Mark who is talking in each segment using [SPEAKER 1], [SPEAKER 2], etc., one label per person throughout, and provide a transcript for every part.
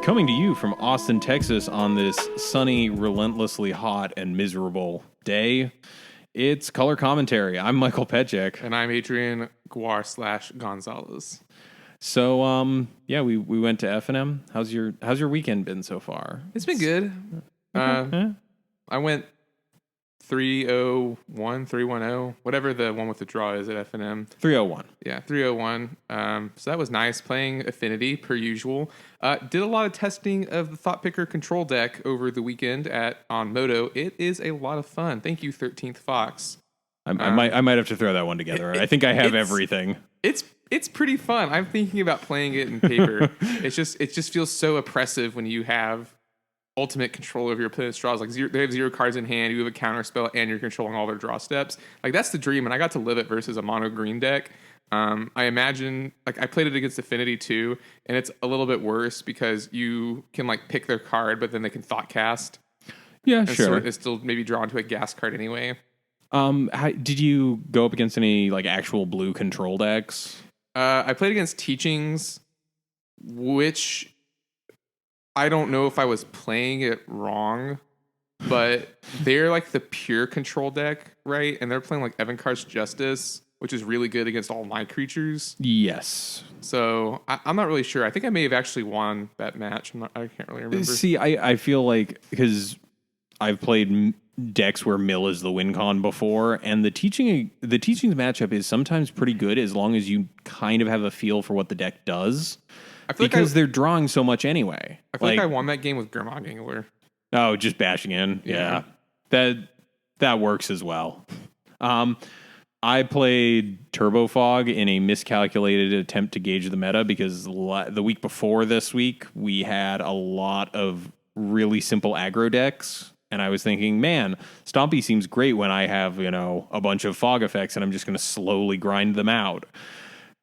[SPEAKER 1] Coming to you from Austin, Texas on this sunny, relentlessly hot, and miserable day, it's Color Commentary. I'm Michael Petchek.
[SPEAKER 2] And I'm Adrian Guar/Gonzalez.
[SPEAKER 1] So, we went to F&M. How's your weekend been so far?
[SPEAKER 2] It's been good. I went 310, whatever the one with the draw is at F&M.
[SPEAKER 1] 301.
[SPEAKER 2] Yeah, 301. So that was nice. Playing Affinity, per usual. Did a lot of testing of the Thought Picker control deck over the weekend on Moto. It is a lot of fun. Thank you, 13th Fox.
[SPEAKER 1] I might have to throw that one together. I think I have everything.
[SPEAKER 2] It's pretty fun. I'm thinking about playing it in paper. It just feels so oppressive when you have ultimate control over your opponent's draws. Like they have 0 cards in hand, you have a counter spell, and you're controlling all their draw steps. Like that's the dream, and I got to live it versus a mono green deck. I imagine, like I played it against Affinity too, and it's a little bit worse because you can like pick their card, but then they can thought cast.
[SPEAKER 1] Yeah,
[SPEAKER 2] and
[SPEAKER 1] sure.
[SPEAKER 2] It's still maybe drawn to a gas card anyway.
[SPEAKER 1] Did you go up against any like actual blue control decks?
[SPEAKER 2] I played against Teachings, which I don't know if I was playing it wrong, but they're like the pure control deck, right? And they're playing like Evankar's Justice, which is really good against all my creatures.
[SPEAKER 1] Yes.
[SPEAKER 2] So I'm not really sure. I think I may have actually won that match. I can't really remember.
[SPEAKER 1] See, I feel like because I've played decks where mill is the win con before, and the teachings matchup is sometimes pretty good as long as you kind of have a feel for what the deck does. Because they're drawing so much anyway.
[SPEAKER 2] I feel like I won that game with Gurmag Angler.
[SPEAKER 1] Oh, just bashing in. Yeah. That works as well. I played Turbo Fog in a miscalculated attempt to gauge the meta because the week before this week, we had a lot of really simple aggro decks. And I was thinking, man, Stompy seems great when I have, a bunch of fog effects and I'm just going to slowly grind them out.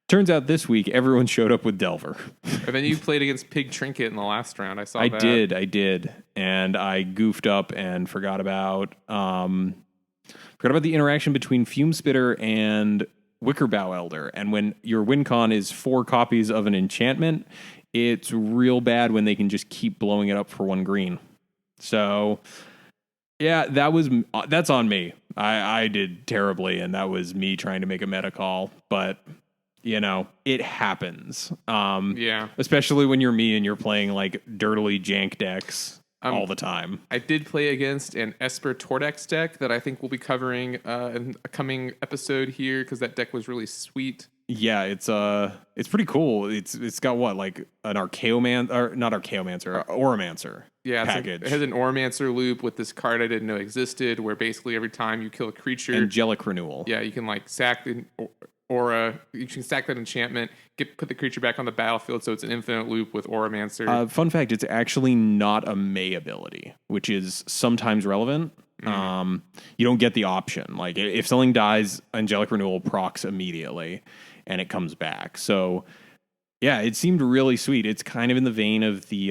[SPEAKER 1] Turns out this week, everyone showed up with Delver.
[SPEAKER 2] And then you played against Pig Trinket in the last round. I
[SPEAKER 1] did. And I goofed up and forgot about the interaction between Fume Spitter and Wickerbow Elder. And when your win con is 4 copies of an enchantment, it's real bad when they can just keep blowing it up for 1 green. So, yeah, that's on me. I did terribly, and that was me trying to make a meta call. But it happens. Especially when you're me and you're playing like dirtily jank decks all the time. I
[SPEAKER 2] did play against an Esper Tordex deck that I think we'll be covering in a coming episode here because that deck was really sweet.
[SPEAKER 1] Yeah, it's pretty cool. It's got what, like an Oromancer.
[SPEAKER 2] Yeah,
[SPEAKER 1] package.
[SPEAKER 2] It has an Oromancer loop with this card I didn't know existed, where basically every time you kill a creature,
[SPEAKER 1] Angelic Renewal.
[SPEAKER 2] Yeah, you can like sack the Aura. You can stack that enchantment, put the creature back on the battlefield, so it's an infinite loop with Oromancer.
[SPEAKER 1] Fun fact: it's actually not a May ability, which is sometimes relevant. You don't get the option. Like if something dies, Angelic Renewal procs immediately, and it comes back. So yeah, it seemed really sweet. It's kind of in the vein of the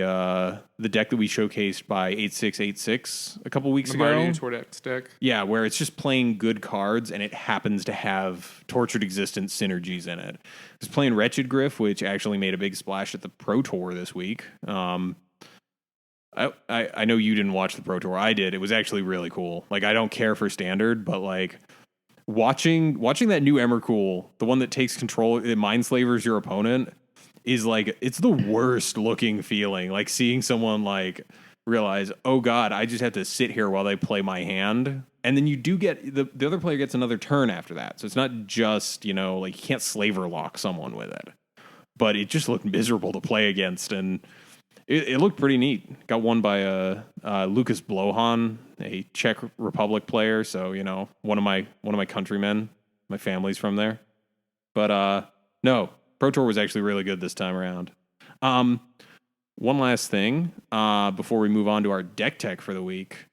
[SPEAKER 1] deck that we showcased by 8686 a couple weeks ago.
[SPEAKER 2] Mardu Tordex deck.
[SPEAKER 1] Yeah, where it's just playing good cards and it happens to have Tortured Existence synergies in it. It's playing Wretched Griff, which actually made a big splash at the Pro Tour this week. I know you didn't watch the Pro Tour. I did. It was actually really cool. Like, I don't care for Standard, but like watching that new Emrakul, the one that takes control, it mind slavers your opponent, is like, it's the worst looking feeling. Like seeing someone like realize, oh God, I just have to sit here while they play my hand. And then you do get the other player gets another turn after that. So it's not just, like you can't slaver lock someone with it, but it just looked miserable to play against. And it looked pretty neat. Got won by Lucas Blohan, a Czech Republic player. So, one of my countrymen, my family's from there. But no, Pro Tour was actually really good this time around. One last thing before we move on to our deck tech for the week.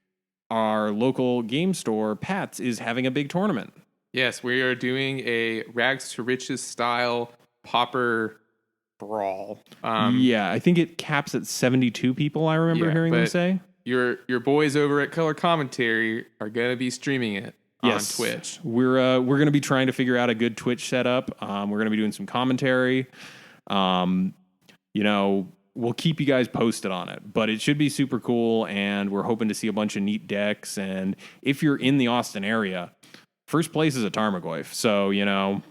[SPEAKER 1] Our local game store, Pat's, is having a big tournament.
[SPEAKER 2] Yes, we are doing a Rags to Riches style pauper brawl.
[SPEAKER 1] I think it caps at 72 people, I remember hearing them say.
[SPEAKER 2] Your boys over at Color Commentary are going to be streaming it. On Twitch.
[SPEAKER 1] We're going to be trying to figure out a good Twitch setup. We're going to be doing some commentary. we'll keep you guys posted on it, but it should be super cool. And we're hoping to see a bunch of neat decks. And if you're in the Austin area, first place is a Tarmogoyf. So,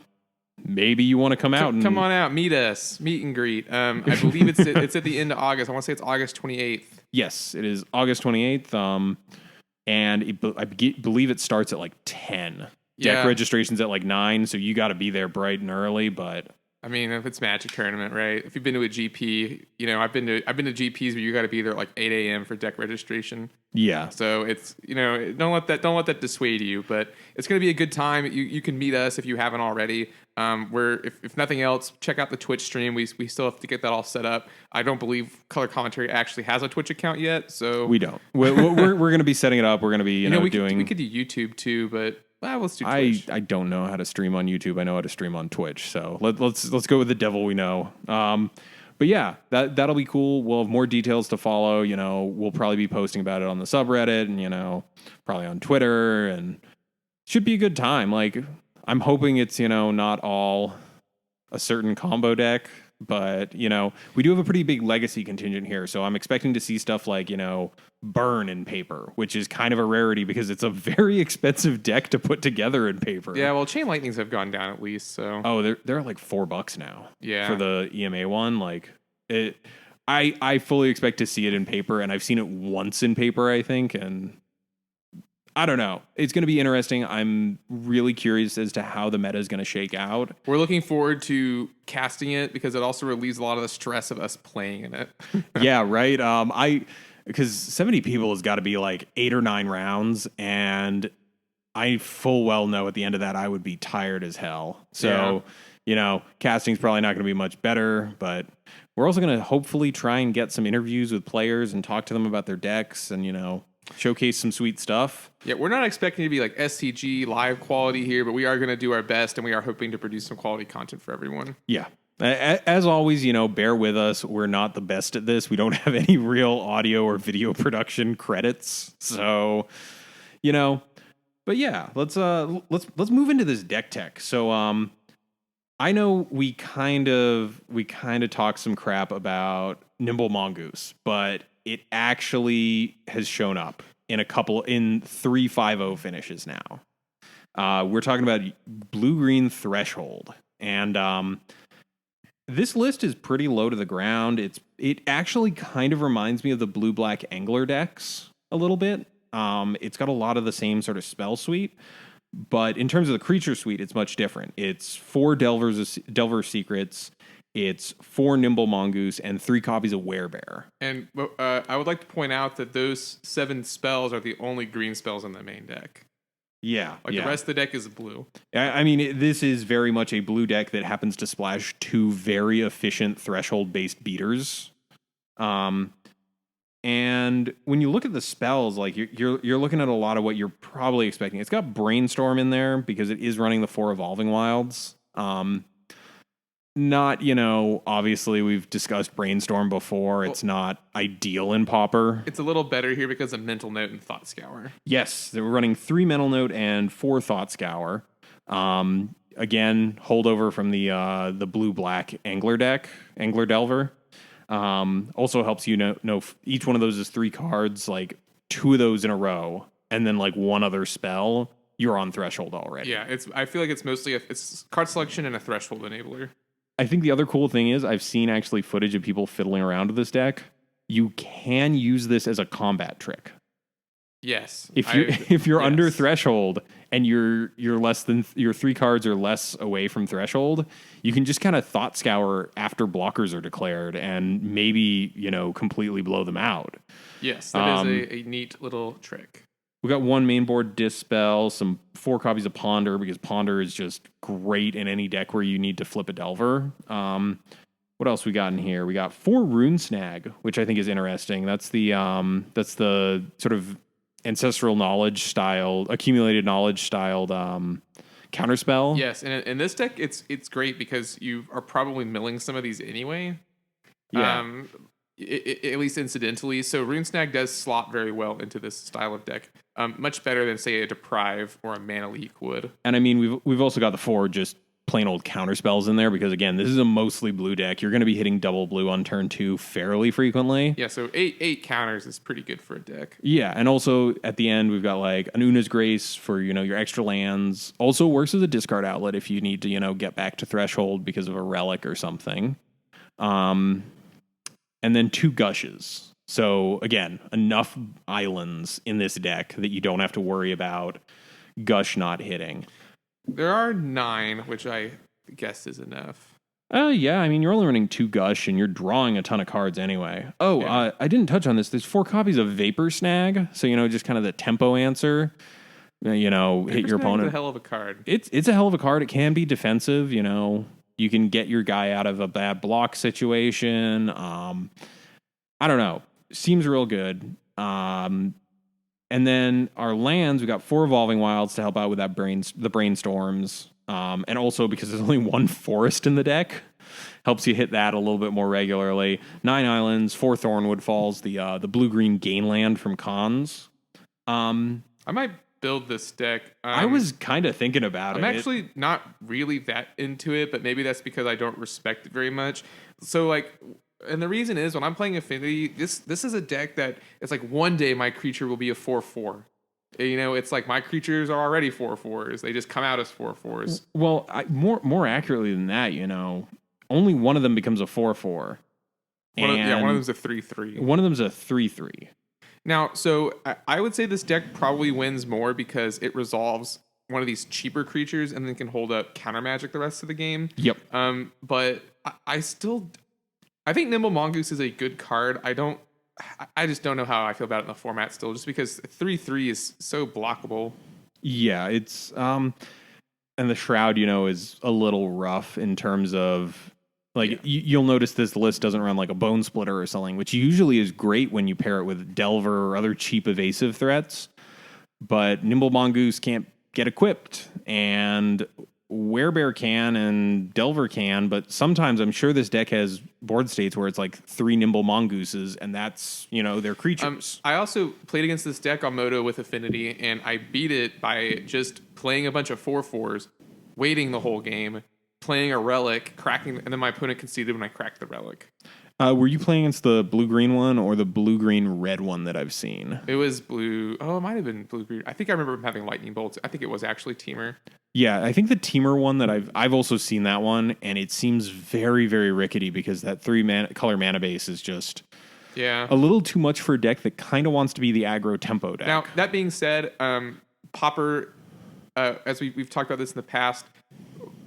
[SPEAKER 1] maybe you want to come out and
[SPEAKER 2] come on out, meet us, meet and greet. I believe it's at the end of August. I want to say it's August 28th.
[SPEAKER 1] Yes, it is August 28th. And I believe it starts at like 10. Deck registration's at like 9, so you got to be there bright and early. But
[SPEAKER 2] I mean, if it's Magic tournament, right? If you've been to a GP, I've been to GPs where you got to be there at like 8 a.m. for deck registration.
[SPEAKER 1] Yeah.
[SPEAKER 2] So it's don't let that dissuade you. But it's going to be a good time. You can meet us if you haven't already. If nothing else, check out the Twitch stream. We still have to get that all set up. I don't believe Color Commentary actually has a Twitch account yet, so
[SPEAKER 1] we don't. We're going to be setting it up. We're going to be
[SPEAKER 2] we
[SPEAKER 1] doing.
[SPEAKER 2] We could do YouTube too, but let's do Twitch.
[SPEAKER 1] I don't know how to stream on YouTube. I know how to stream on Twitch. So let's go with the devil we know. But yeah, that'll be cool. We'll have more details to follow. We'll probably be posting about it on the subreddit and probably on Twitter, and should be a good time. Like, I'm hoping it's not all a certain combo deck, but we do have a pretty big legacy contingent here, so I'm expecting to see stuff like burn in paper, which is kind of a rarity because it's a very expensive deck to put together in paper.
[SPEAKER 2] Yeah, well, Chain Lightnings have gone down at least, so
[SPEAKER 1] they're like $4 now.
[SPEAKER 2] Yeah,
[SPEAKER 1] for the EMA one, like it. I fully expect to see it in paper, and I've seen it once in paper, I think, and I don't know. It's going to be interesting. I'm really curious as to how the meta is going to shake out.
[SPEAKER 2] We're looking forward to casting it because it also relieves a lot of the stress of us playing in it.
[SPEAKER 1] Yeah, right. Because 70 people has got to be like 8 or 9 rounds, and I full well know at the end of that I would be tired as hell. So, casting's probably not going to be much better, but we're also going to hopefully try and get some interviews with players and talk to them about their decks and, showcase some sweet stuff.
[SPEAKER 2] Yeah, we're not expecting to be like SCG live quality here, but we are going to do our best, and we are hoping to produce some quality content for everyone.
[SPEAKER 1] Yeah. As always, bear with us. We're not the best at this. We don't have any real audio or video production credits. So, but yeah, let's move into this deck tech. So, I know we kind of talked some crap about Nimble Mongoose, but it actually has shown up in 3 5-0 finishes now. We're talking about blue-green Threshold, and this list is pretty low to the ground. It actually kind of reminds me of the blue-black Angler decks a little bit. It's got a lot of the same sort of spell suite, but in terms of the creature suite, it's much different. It's 4 Delver Secrets. It's 4 Nimble Mongoose and 3 copies of Werebear.
[SPEAKER 2] And I would like to point out that those 7 spells are the only green spells in the main deck.
[SPEAKER 1] Yeah.
[SPEAKER 2] The rest of the deck is blue.
[SPEAKER 1] I mean, this is very much a blue deck that happens to splash 2 very efficient threshold-based beaters. And when you look at the spells, like you're looking at a lot of what you're probably expecting. It's got Brainstorm in there because it is running the 4 Evolving Wilds. Not, obviously we've discussed Brainstorm before. It's not ideal in Pauper.
[SPEAKER 2] It's a little better here because of Mental Note and Thought Scour.
[SPEAKER 1] Yes, they were running 3 Mental Note and 4 Thought Scour. Again, holdover from the blue-black Angler deck, Angler Delver. Also helps you know each one of those is 3 cards, like 2 of those in a row, and then like 1 other spell. You're on Threshold already.
[SPEAKER 2] Yeah, I feel like it's mostly it's card selection and a Threshold enabler.
[SPEAKER 1] I think the other cool thing is I've seen actually footage of people fiddling around with this deck. You can use this as a combat trick.
[SPEAKER 2] Yes.
[SPEAKER 1] If you're under Threshold and you're less than your 3 cards are less away from Threshold, you can just kind of Thought Scour after blockers are declared and maybe, completely blow them out.
[SPEAKER 2] Yes, that is a neat little trick.
[SPEAKER 1] We got 1 main board Dispel, some 4 copies of Ponder because Ponder is just great in any deck where you need to flip a Delver. What else we got in here? We got 4 Rune Snag, which I think is interesting. That's the sort of ancestral knowledge style, accumulated knowledge styled counterspell.
[SPEAKER 2] Yes, and in this deck, it's great because you are probably milling some of these anyway.
[SPEAKER 1] Yeah.
[SPEAKER 2] At least incidentally. So Rune Snag does slot very well into this style of deck. Much better than, say, a Deprive or a Mana Leak would.
[SPEAKER 1] And I mean, we've also got the 4 just plain old counter spells in there because, again, this is a mostly blue deck. You're going to be hitting double blue on turn 2 fairly frequently.
[SPEAKER 2] Yeah, so eight counters is pretty good for a deck.
[SPEAKER 1] Yeah, and also at the end, we've got like an Una's Grace for, your extra lands. Also works as a discard outlet if you need to, get back to Threshold because of a relic or something. And then 2 Gushes. So, again, enough islands in this deck that you don't have to worry about Gush not hitting.
[SPEAKER 2] There are 9, which I guess is enough.
[SPEAKER 1] Yeah, I mean, you're only running 2 Gush, and you're drawing a ton of cards anyway. Oh,
[SPEAKER 2] Yeah.
[SPEAKER 1] I didn't touch on this. There's 4 copies of Vapor Snag, so, just kind of the tempo answer. Hit your opponent.
[SPEAKER 2] It's a hell of a card.
[SPEAKER 1] It's a hell of a card. It can be defensive, You can get your guy out of a bad block situation. I don't know. Seems real good. And then our lands, we got 4 Evolving Wilds to help out with that the brainstorms. And also because there's only 1 forest in the deck, helps you hit that a little bit more regularly. 9 islands, 4 Thornwood Falls, the blue-green gain land from Cons.
[SPEAKER 2] I might build this deck.
[SPEAKER 1] I was kind of thinking about it.
[SPEAKER 2] I'm actually not really that into it, but maybe that's because I don't respect it very much. So and the reason is when I'm playing Affinity, this is a deck that it's like one day my creature will be a 4/4. It's like my creatures are already 4/4s. They just come out as 4/4s.
[SPEAKER 1] Well, more accurately than that, only one of them becomes a 4/4.
[SPEAKER 2] One of them's a 3/3.
[SPEAKER 1] One of them's a 3/3.
[SPEAKER 2] Now, so I would say this deck probably wins more because it resolves one of these cheaper creatures and then can hold up counter magic the rest of the game.
[SPEAKER 1] Yep.
[SPEAKER 2] But I think Nimble Mongoose is a good card. I just don't know how I feel about it in the format still, just because 3/3 is so blockable.
[SPEAKER 1] Yeah, it's and the Shroud, is a little rough in terms of you'll notice this list doesn't run like a Bone Splitter or something, which usually is great when you pair it with Delver or other cheap evasive threats. But Nimble Mongoose can't get equipped, and Werebear can and Delver can, but sometimes I'm sure this deck has board states where it's like 3 Nimble Mongooses, and that's, their creatures.
[SPEAKER 2] I also played against this deck on Moto with Affinity, and I beat it by just playing a bunch of 4/4s, waiting the whole game, playing a relic, cracking, and then my opponent conceded when I cracked the relic.
[SPEAKER 1] Were you playing against the blue-green one or the blue-green-red one that I've seen?
[SPEAKER 2] It was blue. Oh, it might have been blue-green. I think I remember him having lightning bolts. I think it was actually Teamer.
[SPEAKER 1] Yeah, I think the Teamer one that I've also seen that one, and it seems very, very rickety because that 3-color mana base is just a little too much for a deck that kind of wants to be the aggro tempo deck.
[SPEAKER 2] Now, that being said, Pauper, as we've talked about this in the past,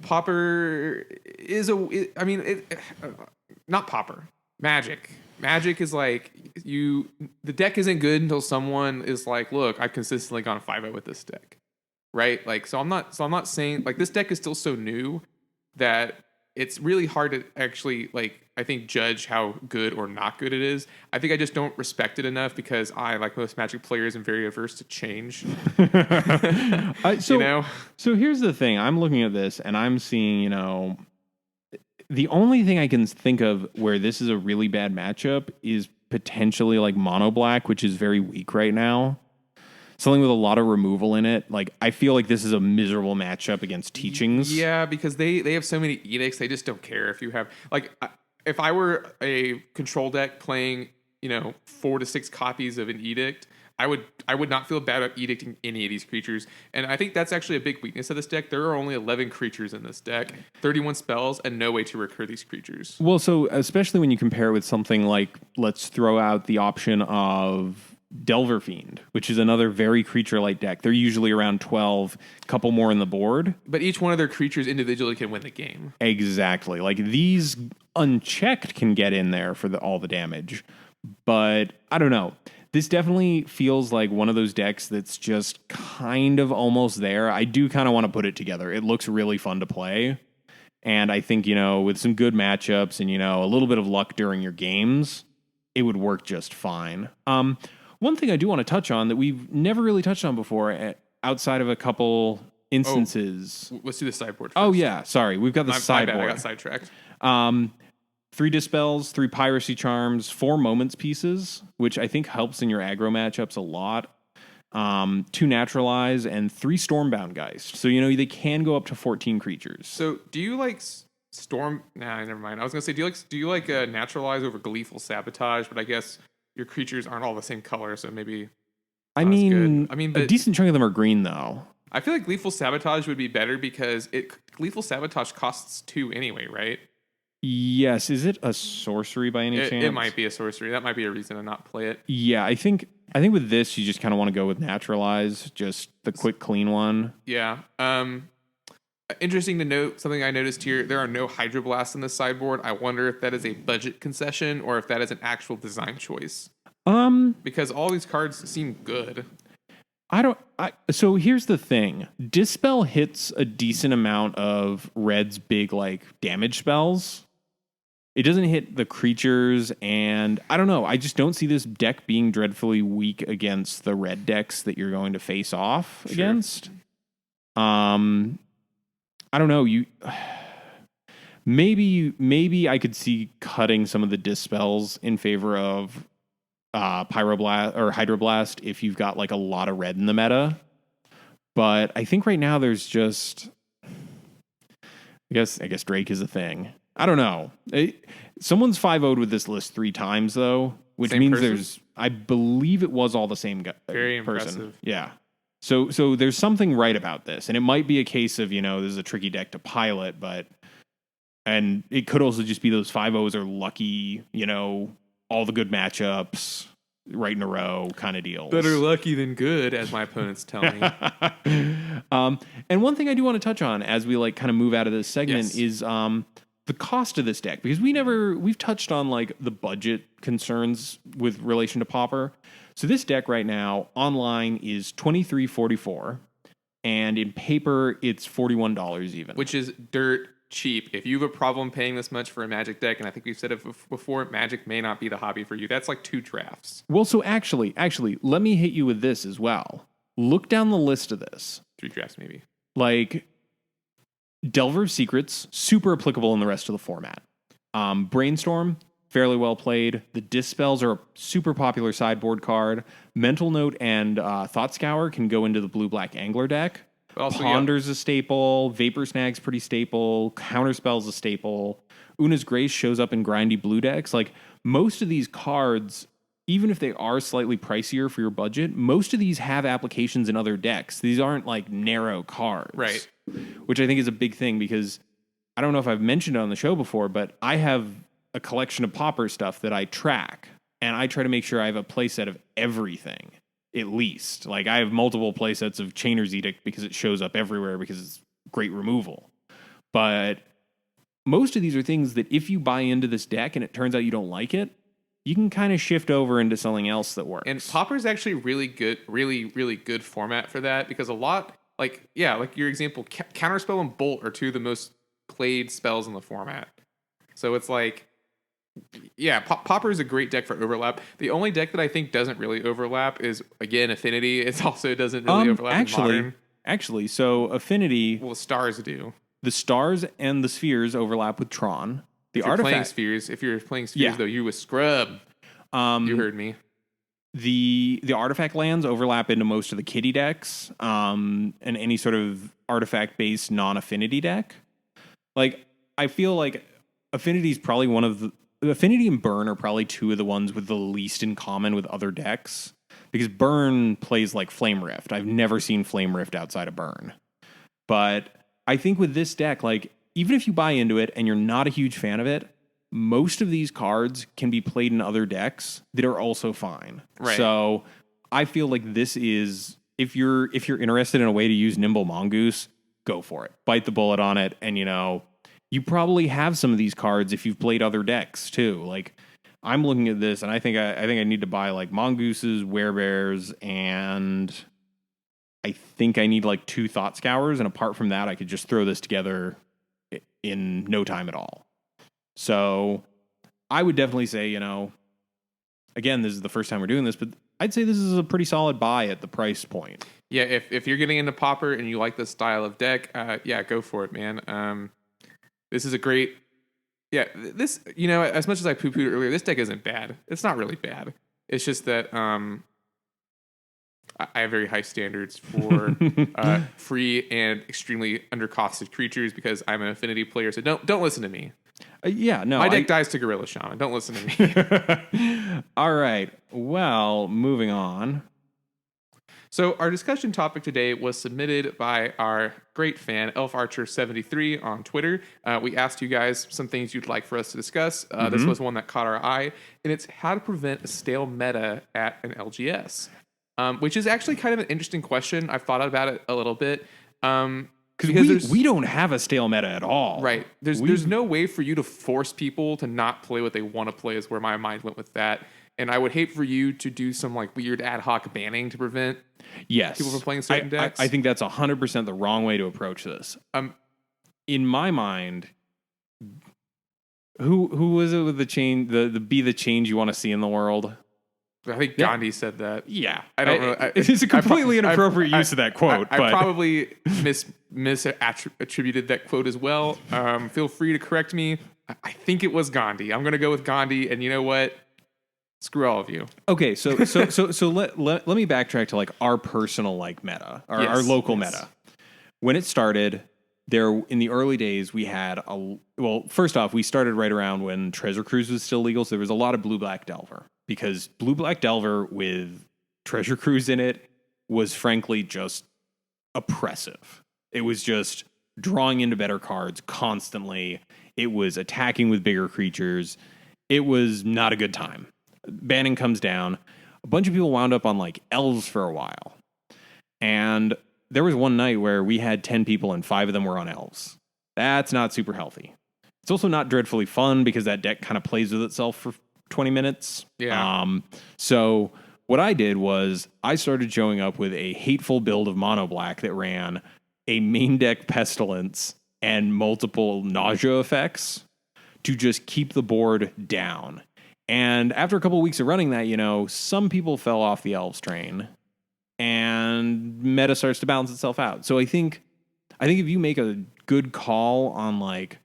[SPEAKER 2] Pauper is not Pauper. Magic. Magic is like the deck isn't good until someone is like, look, I've consistently gone 5-0 with this deck. Right? So I'm not saying this deck is still so new that it's really hard to actually I think judge how good or not good it is. I think I just don't respect it enough because I, like most Magic players, am very averse to change.
[SPEAKER 1] So here's the thing. I'm looking at this and I'm seeing, the only thing I can think of where this is a really bad matchup is potentially Mono Black, which is very weak right now. Something with a lot of removal in it. I feel like this is a miserable matchup against Teachings.
[SPEAKER 2] Yeah, because they have so many edicts, they just don't care if you have if I were a control deck playing, 4 to 6 copies of an edict, I would not feel bad about edicting any of these creatures. And I think that's actually a big weakness of this deck. There are only 11 creatures in this deck, 31 spells, and no way to recur these creatures.
[SPEAKER 1] Well, so especially when you compare with something like, let's throw out the option of Delver Fiend, which is another very creature-like deck. They're usually around 12, couple more in the board.
[SPEAKER 2] But each one of their creatures individually can win the game.
[SPEAKER 1] Exactly. These unchecked can get in there for all the damage. But I don't know. This definitely feels like one of those decks that's just kind of almost there. I do kind of want to put it together. It looks really fun to play. And I think, with some good matchups and, a little bit of luck during your games, it would work just fine. One thing I do want to touch on that we've never really touched on before outside of a couple instances.
[SPEAKER 2] Let's do the sideboard first.
[SPEAKER 1] Oh, yeah. Sorry. We've got the sideboard.
[SPEAKER 2] My bad, I got sidetracked.
[SPEAKER 1] 3 Dispels, 3 Piracy Charms, 4 Moments pieces, which I think helps in your aggro matchups a lot. 2 Naturalize, and 3 Stormbound Geist. So, they can go up to 14 creatures.
[SPEAKER 2] So, do you like Storm? Nah, never mind. I was gonna say, do you like Naturalize over Gleeful Sabotage? But I guess your creatures aren't all the same color, so maybe.
[SPEAKER 1] I
[SPEAKER 2] Not as
[SPEAKER 1] mean,
[SPEAKER 2] good. I mean,
[SPEAKER 1] a
[SPEAKER 2] but
[SPEAKER 1] decent chunk of them are green, though.
[SPEAKER 2] I feel like Gleeful Sabotage would be better because Gleeful Sabotage costs 2 anyway, right?
[SPEAKER 1] Yes. Is it a sorcery by any chance?
[SPEAKER 2] It might be a sorcery. That might be a reason to not play it.
[SPEAKER 1] Yeah, I think with this, you just kind of want to go with Naturalize, just the quick, clean one.
[SPEAKER 2] Yeah. Interesting to note, something I noticed here, there are no Hydroblasts in this sideboard. I wonder if that is a budget concession or if that is an actual design choice. Because all these cards seem good.
[SPEAKER 1] So here's the thing. Dispel hits a decent amount of Red's big, damage spells. It doesn't hit the creatures, and I don't know. I just don't see this deck being dreadfully weak against the red decks that you're going to face off against. I don't know. Maybe I could see cutting some of the dispels in favor of Pyroblast or Hydroblast if you've got a lot of red in the meta. But I think right now there's just I guess Drake is a thing. I don't know. Someone's 5-0'd with this list 3 times though, which
[SPEAKER 2] Same
[SPEAKER 1] means
[SPEAKER 2] person?
[SPEAKER 1] I believe it was all the same guy.
[SPEAKER 2] Very
[SPEAKER 1] person.
[SPEAKER 2] impressive.
[SPEAKER 1] Yeah. So there's something right about this, and it might be a case of this is a tricky deck to pilot, and it could also just be those 5-0s are lucky, all the good matchups right in a row kind of deals.
[SPEAKER 2] Better lucky than good, as my opponents tell me.
[SPEAKER 1] And one thing I do want to touch on as we kind of move out of this segment
[SPEAKER 2] Yes.
[SPEAKER 1] is the cost of this deck, because we've touched on the budget concerns with relation to Pauper. So this deck right now online is $23.44, and in paper it's $41 even,
[SPEAKER 2] Which is dirt cheap. If you have a problem paying this much for a Magic deck, and I think we've said it before, Magic may not be the hobby for you. That's 2 drafts.
[SPEAKER 1] Well, so actually, let me hit you with this as well. Look down the list of this.
[SPEAKER 2] 3 drafts, maybe.
[SPEAKER 1] Delver's Secrets, super applicable in the rest of the format. Brainstorm, fairly well played. The Dispels are a super popular sideboard card. Mental Note and Thought Scour can go into the blue-black Angler deck.
[SPEAKER 2] Also,
[SPEAKER 1] Ponder's a staple. Vapor Snag's pretty staple. Counterspell's a staple. Una's Grace shows up in grindy blue decks. Most of these cards, even if they are slightly pricier for your budget, most of these have applications in other decks. These aren't narrow cards.
[SPEAKER 2] Right.
[SPEAKER 1] Which I think is a big thing, because I don't know if I've mentioned it on the show before, but I have a collection of Pauper stuff that I track, and I try to make sure I have a playset of everything, at least. I have multiple playsets of Chainer's Edict because it shows up everywhere because it's great removal. But most of these are things that if you buy into this deck and it turns out you don't like it, you can kind of shift over into something else that works.
[SPEAKER 2] And Pauper is actually really good, really, really good format for that, because a lot, your example, Counterspell and Bolt are 2 of the most played spells in the format. So it's Pauper is a great deck for overlap. The only deck that I think doesn't really overlap is, again, Affinity. It also doesn't really overlap with Modern.
[SPEAKER 1] Actually, so Affinity...
[SPEAKER 2] Well, Stars do.
[SPEAKER 1] The Stars and the Spheres overlap with Tron. The
[SPEAKER 2] If you're
[SPEAKER 1] Artifact...
[SPEAKER 2] playing Spheres, though, you would scrub. You heard me.
[SPEAKER 1] The Artifact lands overlap into most of the Kitty decks, and any sort of Artifact-based non-Affinity deck. I feel Affinity is probably one of the... Affinity and Burn are probably 2 of the ones with the least in common with other decks, because Burn plays Flame Rift. I've never seen Flame Rift outside of Burn. But I think with this deck, even if you buy into it and you're not a huge fan of it, most of these cards can be played in other decks that are also fine.
[SPEAKER 2] Right.
[SPEAKER 1] So I feel this is, if you're interested in a way to use Nimble Mongoose, go for it. Bite the bullet on it, and you probably have some of these cards if you've played other decks too. I'm looking at this, and I think I need to buy Mongooses, Werebears, and I think I need 2 Thought Scours. And apart from that, I could just throw this together in no time at all. So I would definitely say, again, this is the first time we're doing this, but I'd say this is a pretty solid buy at the price point.
[SPEAKER 2] Yeah, if you're getting into Pauper and you like this style of deck, go for it, man. This is a great... Yeah, this, as much as I poo-pooed earlier, this deck isn't bad. It's not really bad. It's just that I have very high standards for free and extremely undercosted creatures because I'm an affinity player. So don't listen to me.
[SPEAKER 1] Yeah, no.
[SPEAKER 2] My deck dies to Gorilla Shaman. Don't listen to
[SPEAKER 1] me. All right. Well, moving on.
[SPEAKER 2] So our discussion topic today was submitted by our great fan, ElfArcher73 on Twitter. We asked you guys some things you'd like for us to discuss. This was one that caught our eye, and it's how to prevent a stale meta at an LGS, which is actually kind of an interesting question. I've thought about it a little bit.
[SPEAKER 1] Because we don't have a stale meta at all.
[SPEAKER 2] Right. There's no way for you to force people to not play what they want to play is where my mind went with that. And I would hate for you to do some like weird ad hoc banning to prevent people from playing certain decks.
[SPEAKER 1] I think that's 100% the wrong way to approach this. In my mind, who was it with the change? The be the change you want to see in the world.
[SPEAKER 2] I think Gandhi said that.
[SPEAKER 1] Yeah,
[SPEAKER 2] I don't know.
[SPEAKER 1] It's a completely inappropriate use of that quote.
[SPEAKER 2] I probably misattributed that quote as well. Feel free to correct me. I think it was Gandhi. I'm going to go with Gandhi, and you know what? Screw all of you.
[SPEAKER 1] Okay, so let me backtrack to like our personal like meta, our local meta. When it started, there in the early days we had first off, we started right around when Treasure Cruise was still legal, so there was a lot of Blue-Black Delver because Blue-Black Delver with Treasure Cruise in it was frankly just oppressive. It was just drawing into better cards constantly. It was attacking with bigger creatures. It was not a good time. Banning comes down. A bunch of people wound up on like elves for a while. And there was one night where we had 10 people and 5 of them were on elves. That's not super healthy. It's also not dreadfully fun because that deck kind of plays with itself for 20 minutes.
[SPEAKER 2] Yeah.
[SPEAKER 1] So what I did was I started showing up with a hateful build of mono black that ran a main deck Pestilence and multiple nausea effects to just keep the board down. And after a couple of weeks of running that, some people fell off the elves train and meta starts to balance itself out. So I think if you make a good call on like,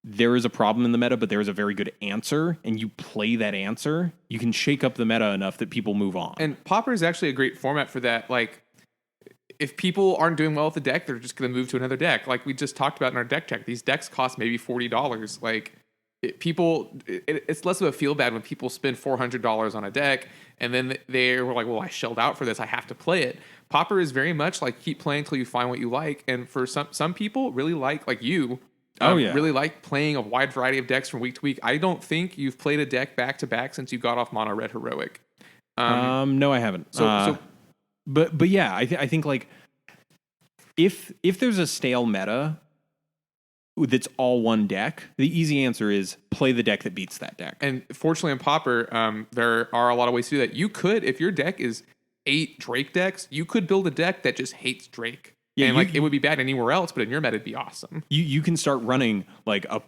[SPEAKER 1] there is a problem in the meta, but there is a very good answer, and you play that answer, you can shake up the meta enough that people move on.
[SPEAKER 2] And Pauper is actually a great format for that. Like, if people aren't doing well with the deck, they're just going to move to another deck. Like we just talked about in our deck check, these decks cost maybe $40. Like, it's less of a feel bad when people spend $400 on a deck and then they were like, well, I shelled out for this, I have to play it. Pauper is very much like keep playing till you find what you like. And for some people really like you, really like playing a wide variety of decks from week to week. I don't think you've played a deck back to back since you got off Mono Red Heroic.
[SPEAKER 1] No, I haven't. But yeah, I think like if there's a stale meta that's all one deck, the easy answer is play the deck that beats that deck.
[SPEAKER 2] And fortunately in Pauper, there are a lot of ways to do that. You could, if your deck is 8 Drake decks, you could build a deck that just hates Drake. Yeah, and it would be bad anywhere else, but in your meta it'd be awesome.
[SPEAKER 1] You can start running like a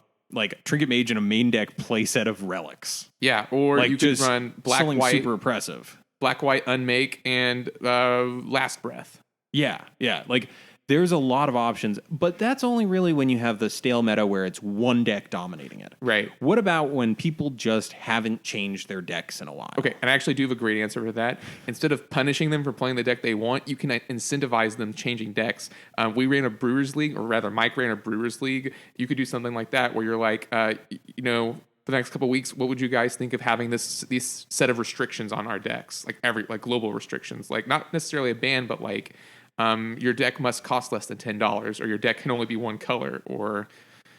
[SPEAKER 1] Trinket Mage in a main deck play set of relics.
[SPEAKER 2] Yeah, or you could run black white,
[SPEAKER 1] super oppressive.
[SPEAKER 2] Black white unmake and last breath.
[SPEAKER 1] Yeah. Like there's a lot of options, but that's only really when you have the stale meta where it's one deck dominating it.
[SPEAKER 2] Right.
[SPEAKER 1] What about when people just haven't changed their decks in a while?
[SPEAKER 2] Okay, and I actually do have a great answer for that. Instead of punishing them for playing the deck they want, you can incentivize them changing decks. We ran a Brewers League, or rather Mike ran a Brewers League. You could do something like that where you're like, for the next couple of weeks, what would you guys think of having these set of restrictions on our decks? Like global restrictions. Like not necessarily a ban, but like your deck must cost less than $10, or your deck can only be one color, or...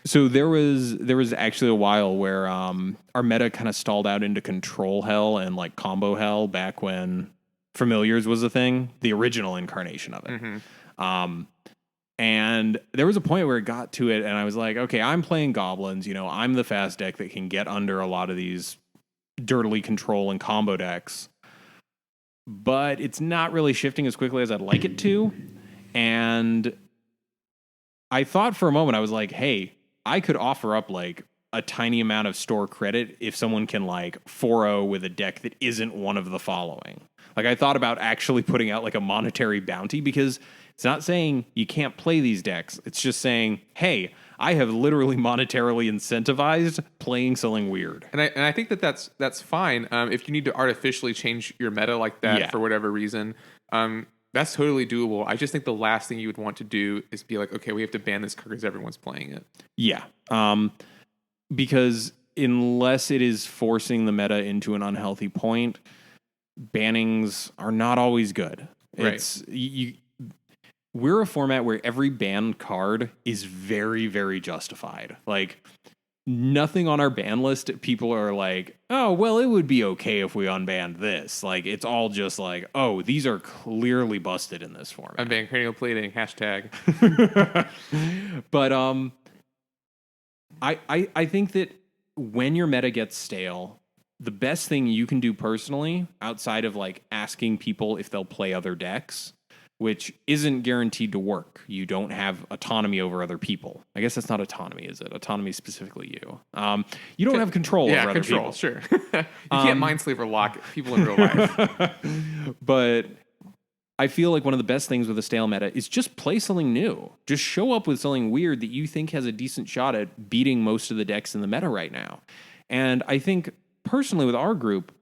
[SPEAKER 1] So there was actually a while where our meta kind of stalled out into control hell and like combo hell back when Familiars was a thing, the original incarnation of it.
[SPEAKER 2] Mm-hmm.
[SPEAKER 1] And there was a point where it got to it, and I was like, okay, I'm playing goblins. I'm the fast deck that can get under a lot of these dirtily control and combo decks. But it's not really shifting as quickly as I'd like it to. And I thought for a moment, I was like, hey, I could offer up like a tiny amount of store credit if someone can like 4-0 with a deck that isn't one of the following. Like I thought about actually putting out like a monetary bounty, because it's not saying you can't play these decks. It's just saying, hey, I have literally monetarily incentivized playing something weird.
[SPEAKER 2] And I think that's fine if you need to artificially change your meta like that for whatever reason. That's totally doable. I just think the last thing you would want to do is be like, okay, we have to ban this card because everyone's playing it.
[SPEAKER 1] Yeah. Because unless it is forcing the meta into an unhealthy point, bannings are not always good.
[SPEAKER 2] Right.
[SPEAKER 1] We're a format where every banned card is very, very justified. Like, nothing on our ban list, people are like, oh, well, it would be okay if we unbanned this. Like, it's all just like, oh, these are clearly busted in this format.
[SPEAKER 2] Unban cranial plating, hashtag.
[SPEAKER 1] But I think that when your meta gets stale, the best thing you can do personally, outside of like asking people if they'll play other decks, which isn't guaranteed to work. You don't have autonomy over other people. I guess that's not autonomy, is it? Autonomy is specifically you. You don't have control over other people.
[SPEAKER 2] Sure. You can't mindslave or lock people in real life.
[SPEAKER 1] But I feel like one of the best things with a stale meta is just play something new. Just show up with something weird that you think has a decent shot at beating most of the decks in the meta right now. And I think personally with our group,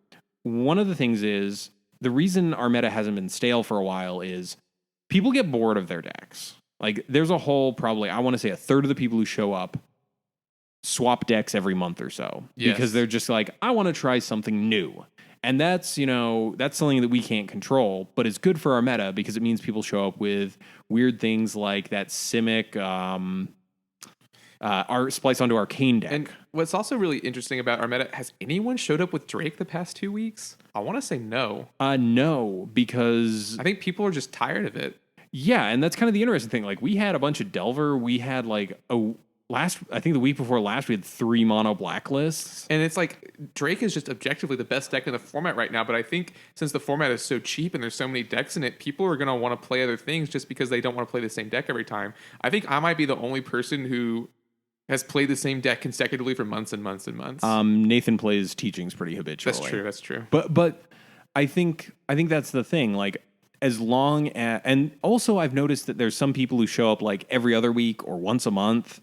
[SPEAKER 1] one of the things is the reason our meta hasn't been stale for a while is people get bored of their decks. Like, there's a whole, probably, I want to say a third of the people who show up swap decks every month or so.
[SPEAKER 2] Yes.
[SPEAKER 1] Because they're just like, I want to try something new. And that's, that's something that we can't control, but it's good for our meta because it means people show up with weird things like that Simic, our Splice onto Arcane deck.
[SPEAKER 2] And what's also really interesting about our meta, has anyone showed up with Drake the past 2 weeks? I want to say no.
[SPEAKER 1] No, because
[SPEAKER 2] I think people are just tired of it.
[SPEAKER 1] Yeah, and that's kind of the interesting thing. Like, we had a bunch of Delver. We had like I think the week before last, we had 3 mono blacklists.
[SPEAKER 2] And it's like, Drake is just objectively the best deck in the format right now. But I think since the format is so cheap and there's so many decks in it, people are going to want to play other things just because they don't want to play the same deck every time. I think I might be the only person who has played the same deck consecutively for months and months and months.
[SPEAKER 1] Nathan plays Teachings pretty habitually.
[SPEAKER 2] That's true.
[SPEAKER 1] But I think that's the thing. Like, as long as, and also I've noticed that there's some people who show up like every other week or once a month,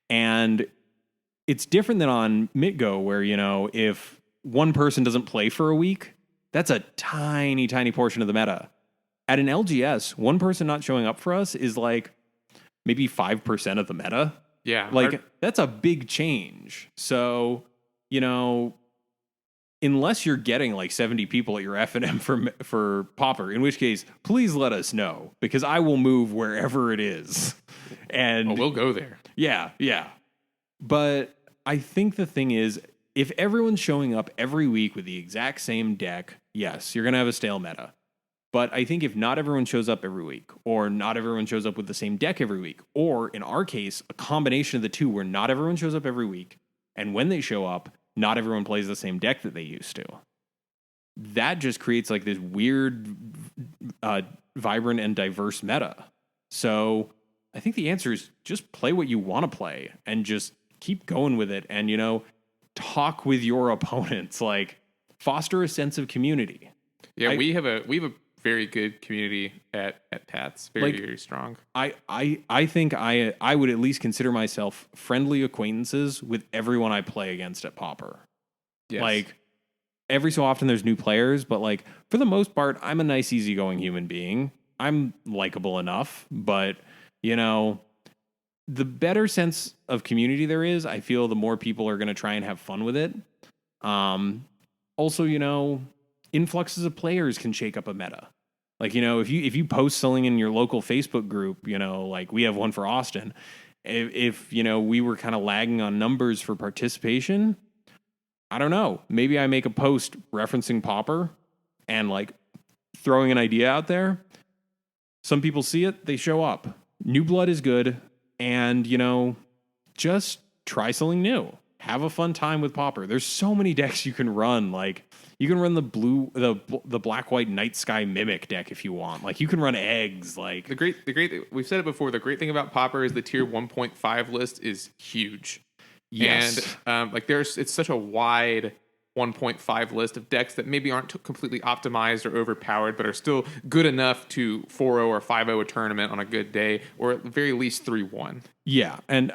[SPEAKER 1] and it's different than on MitGo where, if one person doesn't play for a week, that's a tiny, tiny portion of the meta. At an LGS, one person not showing up for us is like maybe 5% of the meta.
[SPEAKER 2] Yeah.
[SPEAKER 1] Like, that's a big change. So, unless you're getting like 70 people at your F&M for Pauper, in which case, please let us know, because I will move wherever it is. And
[SPEAKER 2] we'll go there.
[SPEAKER 1] Yeah. But I think the thing is, if everyone's showing up every week with the exact same deck, yes, you're going to have a stale meta. But I think if not everyone shows up every week, or not everyone shows up with the same deck every week, or in our case, a combination of the two where not everyone shows up every week, and when they show up, not everyone plays the same deck that they used to, that just creates like this weird, vibrant and diverse meta. So I think the answer is just play what you want to play and just keep going with it. And, talk with your opponents, like foster a sense of community.
[SPEAKER 2] Yeah, we have a very good community at Pat's. Very strong.
[SPEAKER 1] I think I would at least consider myself friendly acquaintances with everyone I play against at Pauper.
[SPEAKER 2] Yes.
[SPEAKER 1] Like, every so often there's new players, but like for the most part, I'm a nice, easygoing human being. I'm likable enough, but the better sense of community there is, I feel the more people are going to try and have fun with it. Also, influxes of players can shake up a meta. Like, if you post something in your local Facebook group, like we have one for Austin, if we were kind of lagging on numbers for participation, I don't know. Maybe I make a post referencing Pauper and like throwing an idea out there. Some people see it, they show up. New blood is good, and just try something new. Have a fun time with Pauper. There's so many decks you can run. Like, you can run the black white night sky mimic deck if you want. Like, you can run eggs. Like,
[SPEAKER 2] the great we've said it before. The great thing about Pauper is the tier 1.5 list is huge.
[SPEAKER 1] Yes.
[SPEAKER 2] And it's such a wide 1.5 list of decks that maybe aren't completely optimized or overpowered, but are still good enough to 4-0 or 5-0 a tournament on a good day, or at the very least 3-1.
[SPEAKER 1] Yeah, and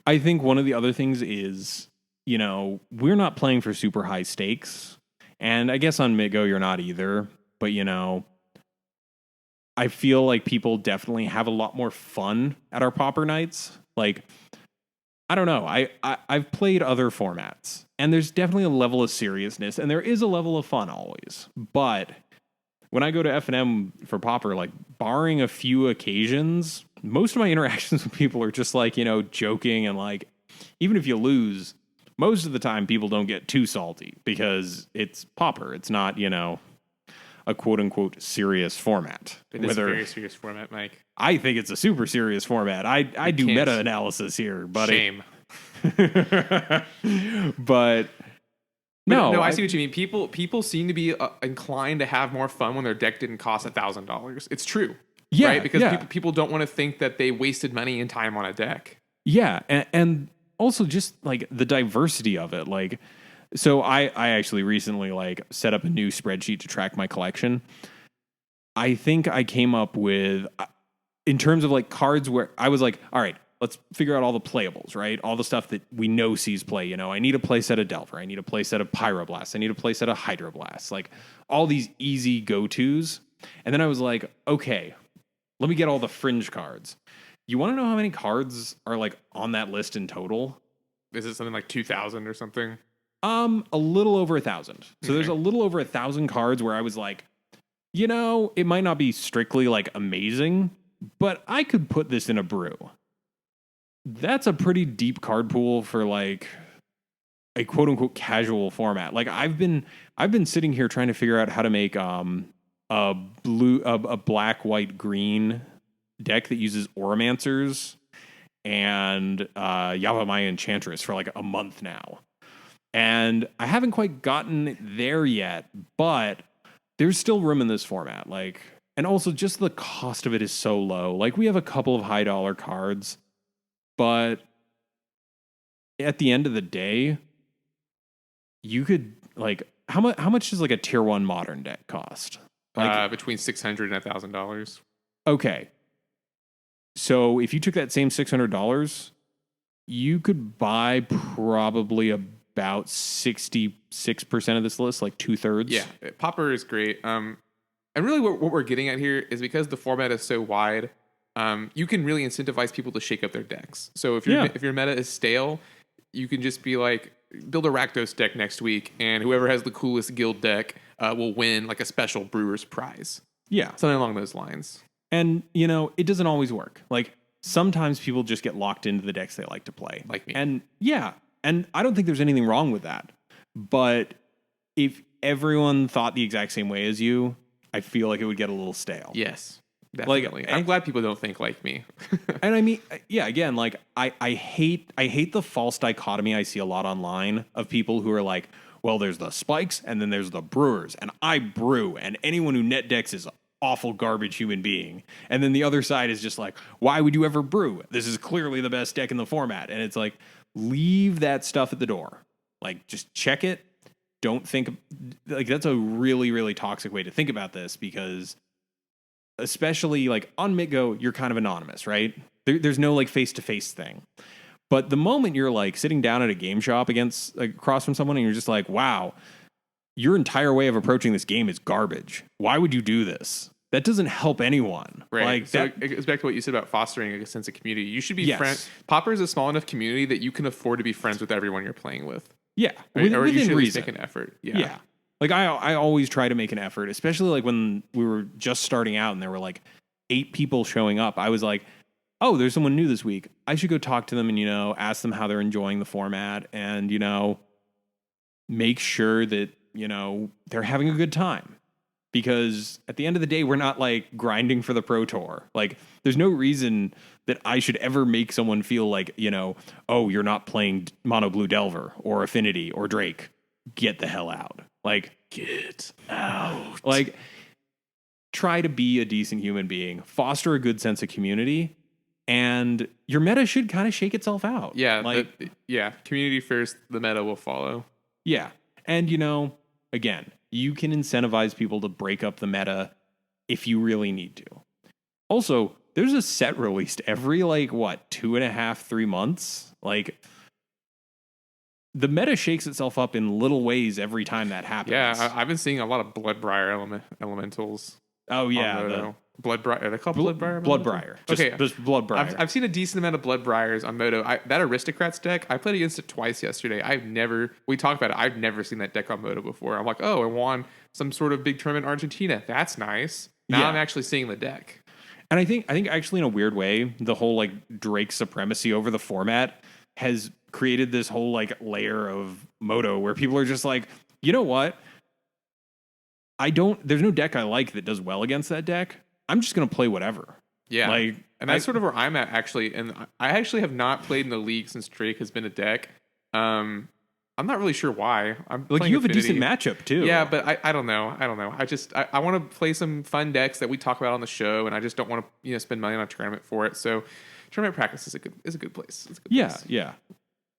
[SPEAKER 1] I think one of the other things is, we're not playing for super high stakes. And I guess on MitGo you're not either. But, I feel like people definitely have a lot more fun at our Pauper nights. Like, I don't know. I've played other formats, and there's definitely a level of seriousness, and there is a level of fun always. But when I go to F&M for Pauper, like, barring a few occasions, most of my interactions with people are just like, joking, and like, even if you lose, most of the time people don't get too salty because it's Pauper. It's not, a quote unquote serious format.
[SPEAKER 2] It is a very serious format, Mike.
[SPEAKER 1] I think it's a super serious format. I do meta analysis here, buddy.
[SPEAKER 2] Shame.
[SPEAKER 1] But
[SPEAKER 2] no, I see what you mean. People seem to be inclined to have more fun when their deck didn't cost $1,000. It's true, right? Because people don't want to think that they wasted money and time on a deck.
[SPEAKER 1] Yeah, and also just like the diversity of it. Like, so I actually recently like set up a new spreadsheet to track my collection. I think I came up with, in terms of like cards where I was like, all right, let's figure out all the playables, right? All the stuff that we know sees play. I need a play set of Delver. I need a play set of Pyroblast. I need a play set of Hydroblast. Like all these easy go-tos. And then I was like, okay, let me get all the fringe cards. You want to know how many cards are like on that list in total?
[SPEAKER 2] Is it something like 2,000 or something?
[SPEAKER 1] A little over 1,000. So there's a little over 1,000 cards where I was like, it might not be strictly like amazing, but I could put this in a brew. That's a pretty deep card pool for like a quote unquote casual format. Like I've been sitting here trying to figure out how to make a black, white, green deck that uses Oromancers and Yavimaya Enchantress for like a month now. And I haven't quite gotten there yet, but there's still room in this format. Like, and also just the cost of it is so low. Like we have a couple of high dollar cards, but at the end of the day, you could like, how much does like a tier 1 modern deck cost? Like,
[SPEAKER 2] between $600 and $1,000.
[SPEAKER 1] Okay. So if you took that same $600, you could buy probably about 66% of this list, like 2/3.
[SPEAKER 2] Yeah, Pauper is great. And really what we're getting at here is because the format is so wide, you can really incentivize people to shake up their decks. So if your meta is stale, you can just be like, build a Rakdos deck next week, and whoever has the coolest guild deck will win like a special Brewer's Prize.
[SPEAKER 1] Yeah.
[SPEAKER 2] Something along those lines.
[SPEAKER 1] And, it doesn't always work. Like, sometimes people just get locked into the decks they like to play.
[SPEAKER 2] Like me.
[SPEAKER 1] And, yeah. And I don't think there's anything wrong with that. But if everyone thought the exact same way as you, I feel like it would get a little stale.
[SPEAKER 2] Yes. Definitely. I'm glad people don't think like me.
[SPEAKER 1] And I mean, yeah, again, like, I hate the false dichotomy I see a lot online of people who are like, well, there's the spikes and then there's the brewers, and I brew, and anyone who net decks is awful garbage human being. And then the other side is just like, why would you ever brew? This is clearly the best deck in the format. And it's like, leave that stuff at the door. Like, just check it. Don't think, like, that's a really, really toxic way to think about this, because especially like on MitGo, you're kind of anonymous, right? There's no like face-to-face thing. But the moment you're like sitting down at a game shop across from someone and you're just like, wow, your entire way of approaching this game is garbage. Why would you do this? That doesn't help anyone.
[SPEAKER 2] Right.
[SPEAKER 1] Like,
[SPEAKER 2] so it goes back to what you said about fostering a sense of community. You should be
[SPEAKER 1] yes.
[SPEAKER 2] Pauper is a small enough community that you can afford to be friends with everyone you're playing with.
[SPEAKER 1] Yeah.
[SPEAKER 2] Or you
[SPEAKER 1] within
[SPEAKER 2] should at least
[SPEAKER 1] reason.
[SPEAKER 2] make an effort.
[SPEAKER 1] Yeah. Like I always try to make an effort, especially like when we were just starting out and there were like 8 people showing up. I was like, oh, there's someone new this week. I should go talk to them and, ask them how they're enjoying the format and, make sure that, they're having a good time. Because at the end of the day, we're not like grinding for the Pro Tour. Like, there's no reason that I should ever make someone feel like, oh, you're not playing Mono Blue Delver or Affinity or Drake. Get the hell out. Like, get out. Like, try to be a decent human being, foster a good sense of community, and your meta should kind of shake itself out.
[SPEAKER 2] Yeah. Community first, the meta will follow.
[SPEAKER 1] Yeah. And, again, you can incentivize people to break up the meta if you really need to. Also, there's a set released every 2.5, 3 months. Like, the meta shakes itself up in little ways every time that happens.
[SPEAKER 2] Yeah, I've been seeing a lot of Bloodbriar elementals.
[SPEAKER 1] Oh yeah,
[SPEAKER 2] Bloodbriar. Are they called Bloodbriar?
[SPEAKER 1] Bloodbriar. Just Bloodbriar.
[SPEAKER 2] I've seen a decent amount of Bloodbriars on Moto. That Aristocrats deck, I played against it twice yesterday. We talked about it. I've never seen that deck on Moto before. I'm like, oh, I won some sort of big tournament in Argentina. That's nice. Now I'm actually seeing the deck.
[SPEAKER 1] And I think actually in a weird way, the whole like Drake supremacy over the format has created this whole like layer of Moto where people are just like, you know what? There's no deck I like that does well against that deck. I'm just going to play whatever.
[SPEAKER 2] Yeah. And that's sort of where I'm at, actually. And I actually have not played in the league since Drake has been a deck. I'm not really sure why. I'm
[SPEAKER 1] like, you have Affinity. A decent matchup, too.
[SPEAKER 2] Yeah, but I don't know. I want to play some fun decks that we talk about on the show, and I just don't want to spend money on a tournament for it. So tournament practice is a good place. It's a good place.
[SPEAKER 1] Yeah.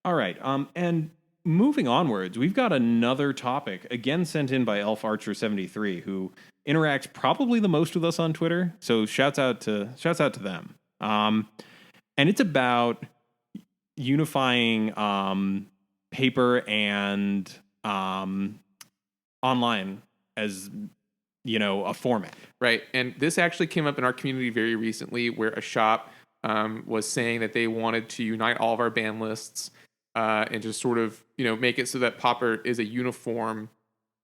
[SPEAKER 1] All right. And moving onwards, we've got another topic, again sent in by ElfArcher73, who interacts probably the most with us on Twitter. So shouts out to them. And it's about unifying paper and online as a format.
[SPEAKER 2] Right. And this actually came up in our community very recently, where a shop was saying that they wanted to unite all of our ban lists and just sort of make it so that pauper is a uniform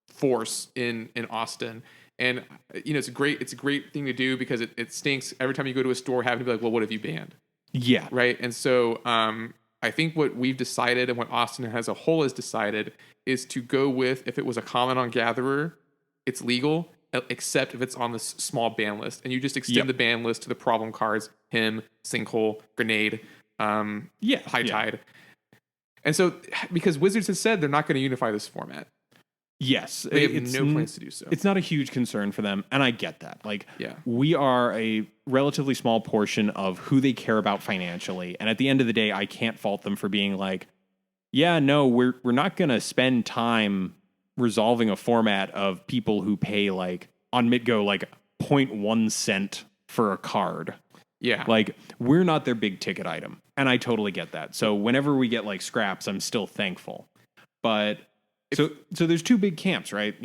[SPEAKER 2] force in Austin. And it's a great thing to do, because it stinks every time you go to a store having to be like, well, what have you banned?
[SPEAKER 1] Yeah.
[SPEAKER 2] Right. And so I think what we've decided, and what Austin as a whole has decided, is to go with, if it was a common on Gatherer, it's legal, except if it's on this small ban list, and you just extend the ban list to the problem cards: Him, Sinkhole, Grenade, High Tide. And so, because Wizards has said they're not going to unify this format.
[SPEAKER 1] Yes.
[SPEAKER 2] They have no plans to do so.
[SPEAKER 1] It's not a huge concern for them, and I get that. We are a relatively small portion of who they care about financially, and at the end of the day, I can't fault them for being like, yeah, no, we're not going to spend time resolving a format of people who pay, like, on MidGo, like, 0.1 cent for a card.
[SPEAKER 2] Yeah.
[SPEAKER 1] Like, we're not their big ticket item, and I totally get that. So whenever we get, like, scraps, I'm still thankful. But so there's two big camps, right?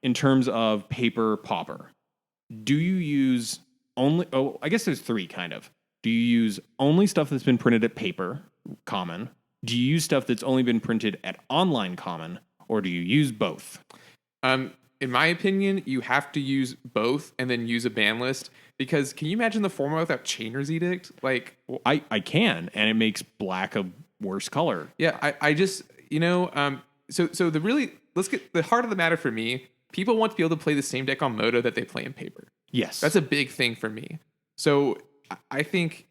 [SPEAKER 1] In terms of paper pauper. Do you use only, I guess there's three kind of. Do you use only stuff that's been printed at paper, common? Do you use stuff that's only been printed at online, common? Or do you use both?
[SPEAKER 2] In my opinion, you have to use both and then use a ban list, because can you imagine the format without Chainer's Edict? Like,
[SPEAKER 1] I can, and it makes black a worse color.
[SPEAKER 2] Yeah, I just, so let's get the heart of the matter for me. People want to be able to play the same deck on Moto that they play in paper.
[SPEAKER 1] Yes.
[SPEAKER 2] That's a big thing for me. So I think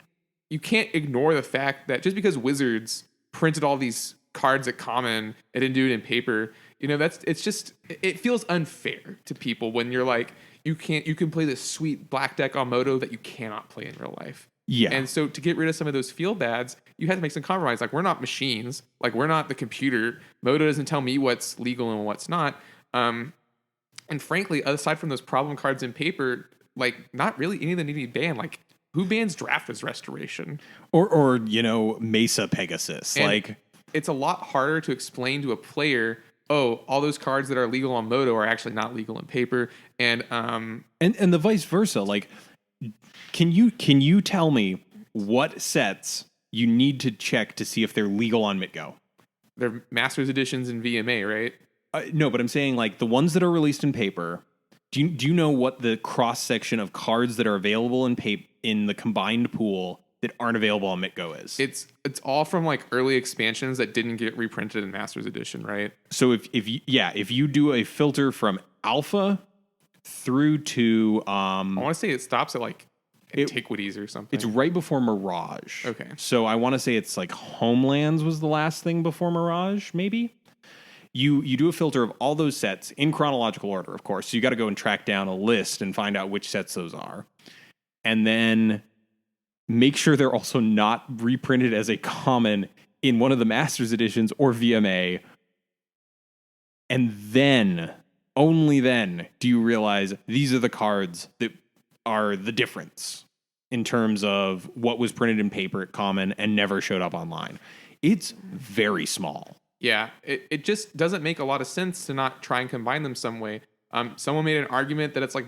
[SPEAKER 2] you can't ignore the fact that just because Wizards printed all these cards at common and didn't do it in paper, it feels unfair to people when you're like, you can play this sweet black deck on Moto that you cannot play in real life.
[SPEAKER 1] Yeah.
[SPEAKER 2] And so to get rid of some of those feel bads, you have to make some compromise. Like, we're not machines. Like, we're not the computer. Moto doesn't tell me what's legal and what's not. And frankly, aside from those problem cards in paper, like, not really any of them need to be banned. Like, who bans Draft as Restoration?
[SPEAKER 1] Or Mesa Pegasus.
[SPEAKER 2] And
[SPEAKER 1] like,
[SPEAKER 2] it's a lot harder to explain to a player, oh, all those cards that are legal on Moto are actually not legal in paper. And
[SPEAKER 1] the vice versa. Like, can you tell me what sets you need to check to see if they're legal on MidGo?
[SPEAKER 2] They're Masters Editions in VMA, right?
[SPEAKER 1] No, but I'm saying, like, the ones that are released in paper. Do you know what the cross section of cards that are available in the combined pool that aren't available on MidGo is?
[SPEAKER 2] It's all from, like, early expansions that didn't get reprinted in Masters Edition, right?
[SPEAKER 1] So if you do a filter from alpha through to I
[SPEAKER 2] want to say it stops at, like, Antiquities or something.
[SPEAKER 1] It's right before Mirage.
[SPEAKER 2] Okay.
[SPEAKER 1] So I want to say it's like Homelands was the last thing before Mirage, maybe? You do a filter of all those sets in chronological order, of course. So you got to go and track down a list and find out which sets those are. And then make sure they're also not reprinted as a common in one of the Masters Editions or VMA. And then, only then, do you realize these are the cards that are the difference in terms of what was printed in paper at common and never showed up online. It's very small.
[SPEAKER 2] Yeah, it just doesn't make a lot of sense to not try and combine them some way. Someone made an argument that it's like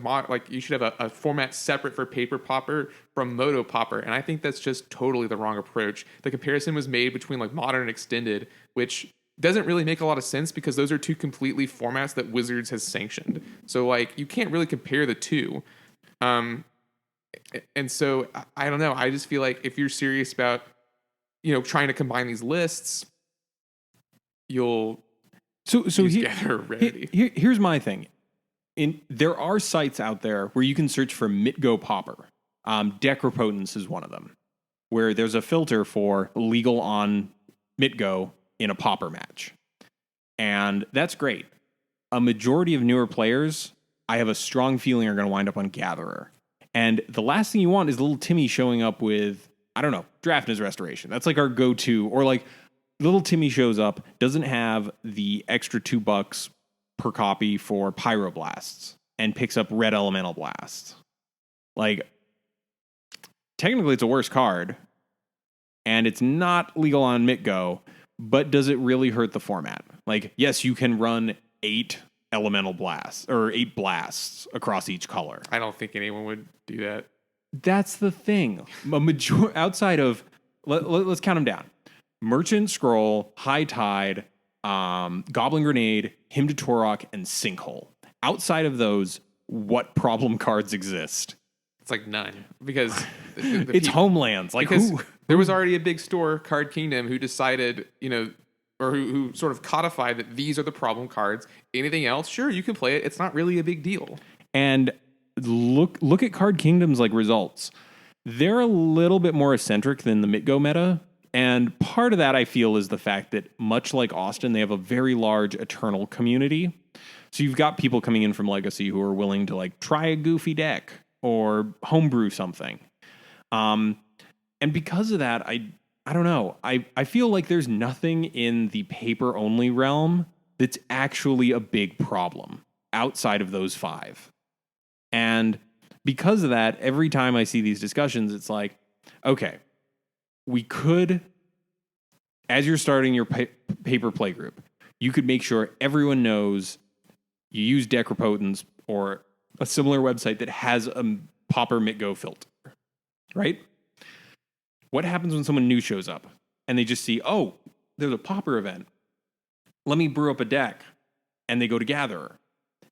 [SPEAKER 2] you should have a format separate for paper pauper from moto pauper, and I think that's just totally the wrong approach. The comparison was made between like modern and extended, which doesn't really make a lot of sense because those are two completely formats that Wizards has sanctioned. So like you can't really compare the two. And so I don't know. I just feel like if you're serious about, trying to combine these lists, you'll gather rarity.
[SPEAKER 1] Here's my thing. There are sites out there where you can search for MitGo Pauper. Deck Repotence is one of them, where there's a filter for legal on MitGo in a Pauper match. And that's great. A majority of newer players, I have a strong feeling, are going to wind up on Gatherer. And the last thing you want is little Timmy showing up with, I don't know, Draftness Restoration. That's like our go-to. Or like little Timmy shows up, doesn't have the extra $2 per copy for Pyroblasts, and picks up Red Elemental Blast. Like, technically it's a worse card, and it's not legal on MitGo, but does it really hurt the format? Like, yes, you can run 8 elemental blasts or 8 blasts across each color.
[SPEAKER 2] I don't think anyone would do that.
[SPEAKER 1] That's the thing. Outside of, let's count them down: Merchant Scroll, High Tide, Goblin Grenade, Hymn to Torok, and Sinkhole. Outside of those, what problem cards exist?
[SPEAKER 2] It's like none, because
[SPEAKER 1] it's Homelands. Like,
[SPEAKER 2] there was already a big store, Card Kingdom, who decided, or who sort of codified that these are the problem cards. Anything else, sure, you can play it. It's not really a big deal.
[SPEAKER 1] And look at Card Kingdom's like results. They're a little bit more eccentric than the MitGo meta. And part of that, I feel, is the fact that much like Austin, they have a very large Eternal community. So you've got people coming in from Legacy who are willing to like try a goofy deck or homebrew something. And because of that, I don't know. I feel like there's nothing in the paper only realm that's actually a big problem outside of those 5. And because of that, every time I see these discussions, it's like, okay, we could, as you're starting your paper play group, you could make sure everyone knows you use Deck Repotence or a similar website that has a Pauper MitGo filter, right? What happens when someone new shows up and they just see, oh, there's a Pauper event. Let me brew up a deck. And they go to Gatherer.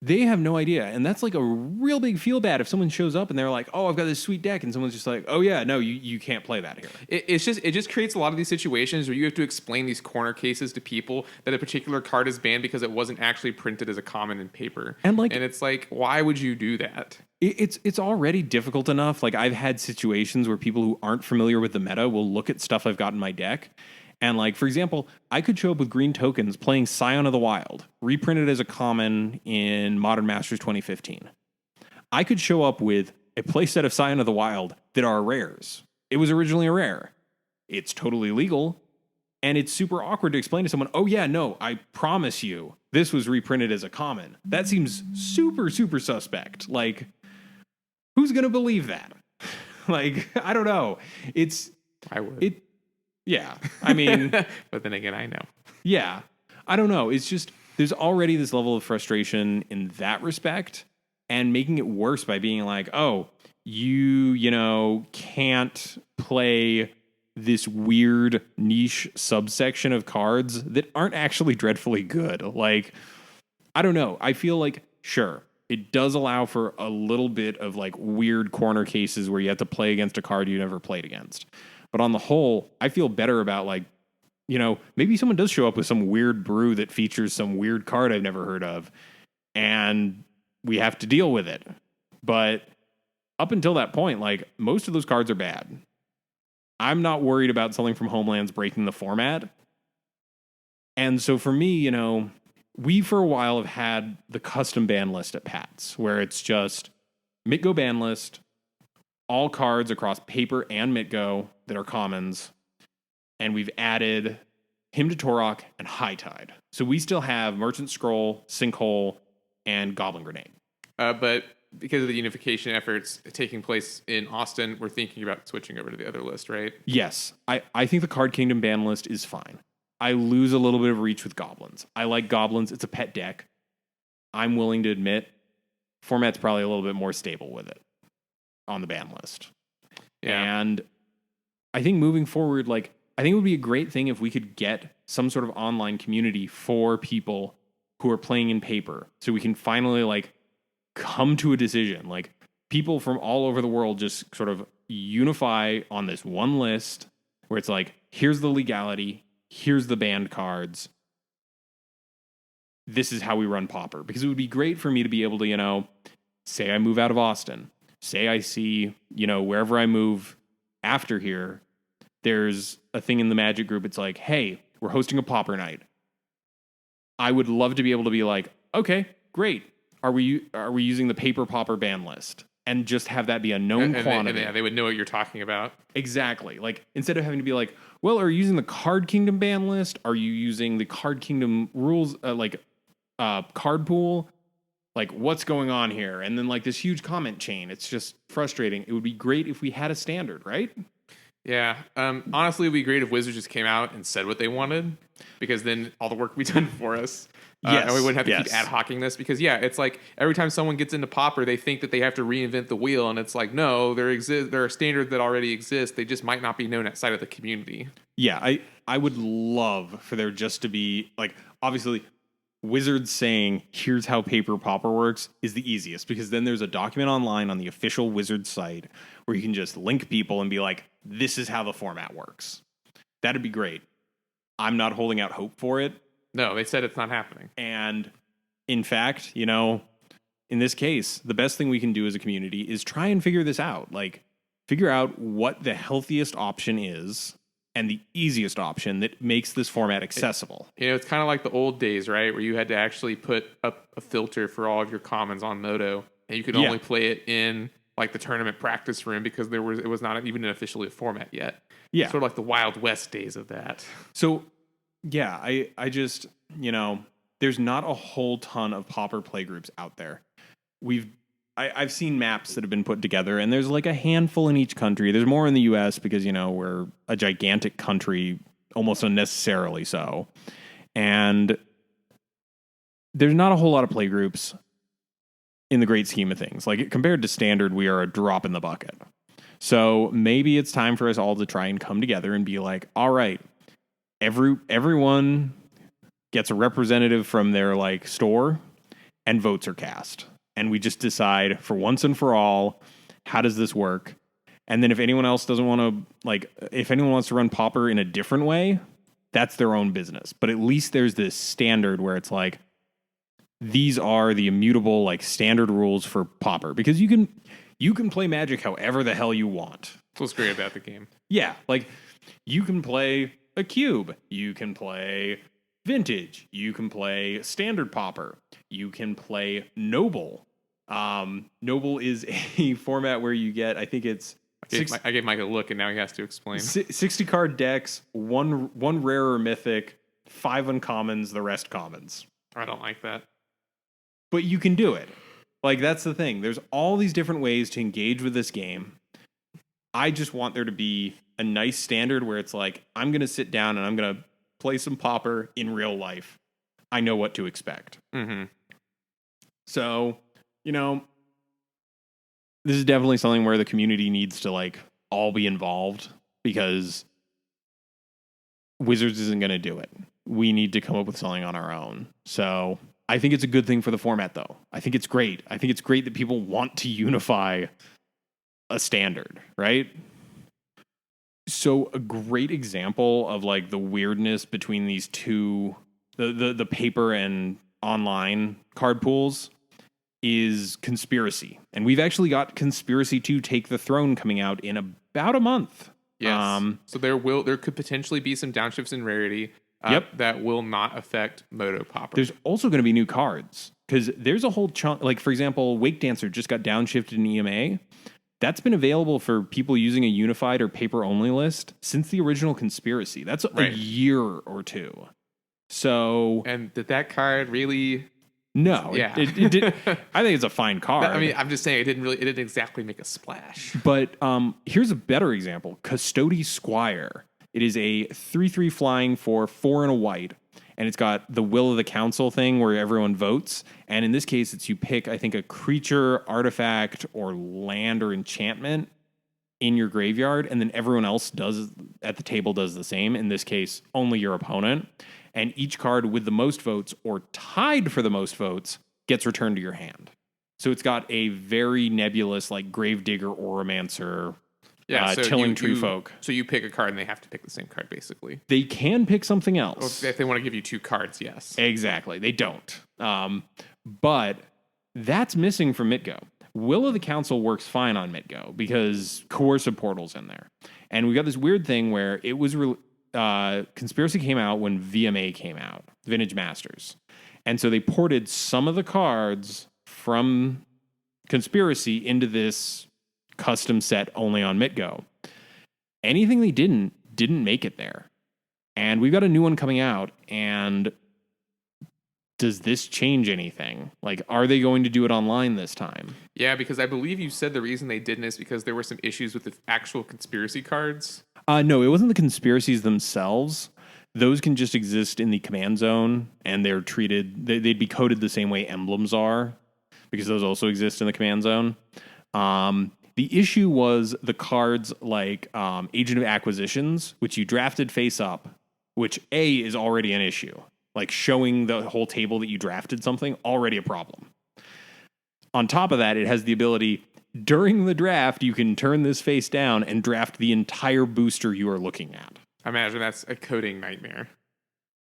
[SPEAKER 1] They have no idea. And that's like a real big feel bad if someone shows up and they're like, oh, I've got this sweet deck. And someone's just like, oh, yeah, no, you can't play that here.
[SPEAKER 2] It just creates a lot of these situations where you have to explain these corner cases to people that a particular card is banned because it wasn't actually printed as a common in paper. And it's like, why would you do that?
[SPEAKER 1] It's already difficult enough. Like, I've had situations where people who aren't familiar with the meta will look at stuff I've got in my deck. And like, for example, I could show up with green tokens playing Scion of the Wild, reprinted as a common in Modern Masters 2015. I could show up with a playset of Scion of the Wild that are rares. It was originally a rare. It's totally legal. And it's super awkward to explain to someone, oh yeah, no, I promise you, this was reprinted as a common. That seems super, super suspect. Like, who's going to believe that? Like, I don't know.
[SPEAKER 2] I would.
[SPEAKER 1] Yeah, I mean...
[SPEAKER 2] But then again, I know.
[SPEAKER 1] Yeah, I don't know. It's just, there's already this level of frustration in that respect, and making it worse by being like, oh, you can't play this weird niche subsection of cards that aren't actually dreadfully good. Like, I don't know. I feel like, sure, it does allow for a little bit of like weird corner cases where you have to play against a card you never played against. But on the whole, I feel better about like, maybe someone does show up with some weird brew that features some weird card I've never heard of, and we have to deal with it. But up until that point, like, most of those cards are bad. I'm not worried about something from Homelands breaking the format. And so for me, we for a while have had the custom ban list at Pat's, where it's just MitGo ban list, all cards across paper and MitGo that are commons, and we've added Hymn to Torok and High Tide. So we still have Merchant Scroll, Sinkhole, and Goblin Grenade.
[SPEAKER 2] But because of the unification efforts taking place in Austin, we're thinking about switching over to the other list, right?
[SPEAKER 1] Yes. I think the Card Kingdom ban list is fine. I lose a little bit of reach with Goblins. I like Goblins. It's a pet deck. I'm willing to admit format's probably a little bit more stable with it on the ban list.
[SPEAKER 2] Yeah.
[SPEAKER 1] And I think moving forward, like, I think it would be a great thing if we could get some sort of online community for people who are playing in paper, so we can finally like come to a decision. Like, people from all over the world just sort of unify on this one list where it's like, here's the legality, here's the banned cards. This is how we run Pauper. Because it would be great for me to be able to, you know, say I move out of Austin, say I see, you know, wherever I move after here, there's a thing in the Magic group. It's like, hey, we're hosting a Pauper night. I would love to be able to be like, okay, great. Are we using the paper Pauper ban list? And just have that be a known quantity.
[SPEAKER 2] Yeah, they would know what you're talking about.
[SPEAKER 1] Exactly. Like, instead of having to be like, well, are you using the Card Kingdom ban list? Are you using the Card Kingdom rules, card pool? Like, what's going on here? And then like this huge comment chain. It's just frustrating. It would be great if we had a standard, right?
[SPEAKER 2] Yeah. Honestly, it would be great if Wizards just came out and said what they wanted, because then all the work would be done for us.
[SPEAKER 1] Yes.
[SPEAKER 2] And we wouldn't have to keep ad hocing this, because it's like every time someone gets into Pauper, they think that they have to reinvent the wheel, and it's like, no, there are standards that already exist. They just might not be known outside of the community.
[SPEAKER 1] Yeah, I would love for there just to be, like, obviously Wizards saying, here's how paper Pauper works is the easiest, because then there's a document online on the official Wizards site where you can just link people and be like, this is how the format works. That'd be great. I'm not holding out hope for it.
[SPEAKER 2] No, they said it's not happening.
[SPEAKER 1] And in fact, you know, in this case, the best thing we can do as a community is try and figure this out. Like, figure out what the healthiest option is and the easiest option that makes this format accessible.
[SPEAKER 2] It's kind of like the old days, right? Where you had to actually put up a filter for all of your commons on Moto, and you could only play it in like the tournament practice room, because it was not even an officially a format yet.
[SPEAKER 1] Yeah. Sort
[SPEAKER 2] of like the Wild West days of that.
[SPEAKER 1] So, yeah, I just, you know, there's not a whole ton of Pauper playgroups out there. I've seen maps that have been put together, and there's like a handful in each country. There's more in the US because, you know, we're a gigantic country, almost unnecessarily so. And there's not a whole lot of playgroups in the great scheme of things. Like, compared to standard, we are a drop in the bucket. So maybe it's time for us all to try and come together and be like, all right, everyone gets a representative from their like store, and votes are cast. And we just decide for once and for all, how does this work? And then if anyone else doesn't want to, like, if anyone wants to run Pauper in a different way, that's their own business. But at least there's this standard where it's like, these are the immutable, like, standard rules for Pauper. Because you can play Magic however the hell you want.
[SPEAKER 2] That's what's great about the game.
[SPEAKER 1] Yeah, like, you can play a cube. You can play Vintage. You can play Standard Pauper. You can play Noble. Noble is a format where you get, I think it's...
[SPEAKER 2] I gave Mike a look, and now he has to explain.
[SPEAKER 1] 60 card decks, one rare or mythic, 5 uncommons, the rest commons.
[SPEAKER 2] I don't like that.
[SPEAKER 1] But you can do it. Like, that's the thing. There's all these different ways to engage with this game. I just want there to be a nice standard where it's like, I'm going to sit down and I'm going to play some Pauper in real life. I know what to expect.
[SPEAKER 2] Mm-hmm.
[SPEAKER 1] So, you know, this is definitely something where the community needs to, like, all be involved, because Wizards isn't going to do it. We need to come up with something on our own. So I think it's a good thing for the format, though. I think it's great. I think it's great that people want to unify a standard, right? So a great example of, like, the weirdness between these two, the paper and online card pools, is Conspiracy. And we've actually got Conspiracy 2 Take the Throne coming out in about a month.
[SPEAKER 2] Yes. So there could potentially be some downshifts in rarity that will not affect Moto Pauper.
[SPEAKER 1] There's also going to be new cards, because there's a whole chunk, like, for example, Wake Dancer just got downshifted in EMA. That's been available for people using a unified or paper-only list since the original Conspiracy. That's a year or two. So...
[SPEAKER 2] And did that card really...
[SPEAKER 1] No,
[SPEAKER 2] yeah.
[SPEAKER 1] It did. I think it's a fine card.
[SPEAKER 2] I mean, I'm just saying it didn't exactly make a splash.
[SPEAKER 1] But here's a better example: Custody Squire. It is a 3/3 flying for 4 and a white, and it's got the will of the council thing where everyone votes. And in this case, it's you pick, I think, a creature, artifact, or land or enchantment in your graveyard, and then everyone else does at the table does the same. In this case, only your opponent. And each card with the most votes or tied for the most votes gets returned to your hand. So it's got a very nebulous, like Gravedigger, Oromancer, Tilling Tree Folk.
[SPEAKER 2] So you pick a card and they have to pick the same card, basically.
[SPEAKER 1] They can pick something else.
[SPEAKER 2] Well, if they want to give you 2 cards, yes.
[SPEAKER 1] Exactly. They don't. But that's missing from MitGo. Will of the Council works fine on MitGo because Coercive Portal's in there. And we got this weird thing where it was... Conspiracy came out when VMA came out, Vintage Masters. And so they ported some of the cards from Conspiracy into this custom set only on MitGo. Anything they didn't make it there. And we've got a new one coming out, and does this change anything? Like, are they going to do it online this time?
[SPEAKER 2] Yeah, because I believe you said the reason they didn't is because there were some issues with the actual Conspiracy cards.
[SPEAKER 1] No, it wasn't the conspiracies themselves. Those can just exist in the command zone, and they're treated, they'd be coded the same way emblems are, because those also exist in the command zone. The issue was the cards like Agent of Acquisitions, which you drafted face up, which A, is already an issue. Like showing the whole table that you drafted something, already a problem. On top of that, it has the ability, during the draft, you can turn this face down and draft the entire booster you are looking at.
[SPEAKER 2] I imagine that's a coding nightmare.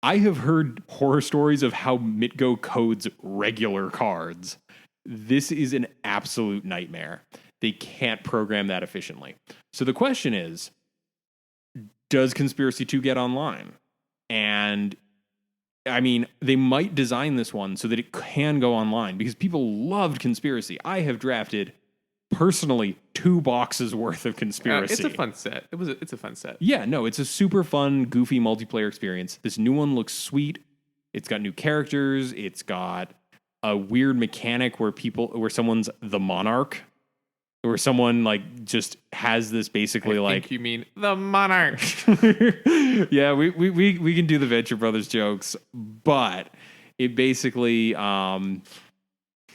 [SPEAKER 1] I have heard horror stories of how MitGo codes regular cards. This is an absolute nightmare. They can't program that efficiently. So the question is, does Conspiracy 2 get online? And I mean, they might design this one so that it can go online because people loved Conspiracy. I have drafted personally 2 boxes worth of Conspiracy.
[SPEAKER 2] It's a fun set. It's a fun set.
[SPEAKER 1] Yeah, no, it's a super fun, goofy multiplayer experience. This new one looks sweet. It's got new characters. It's got a weird mechanic where someone's the monarch, where someone like just has this basically
[SPEAKER 2] I
[SPEAKER 1] like
[SPEAKER 2] think you mean the monarch.
[SPEAKER 1] Yeah, we can do the Venture Brothers jokes, but it basically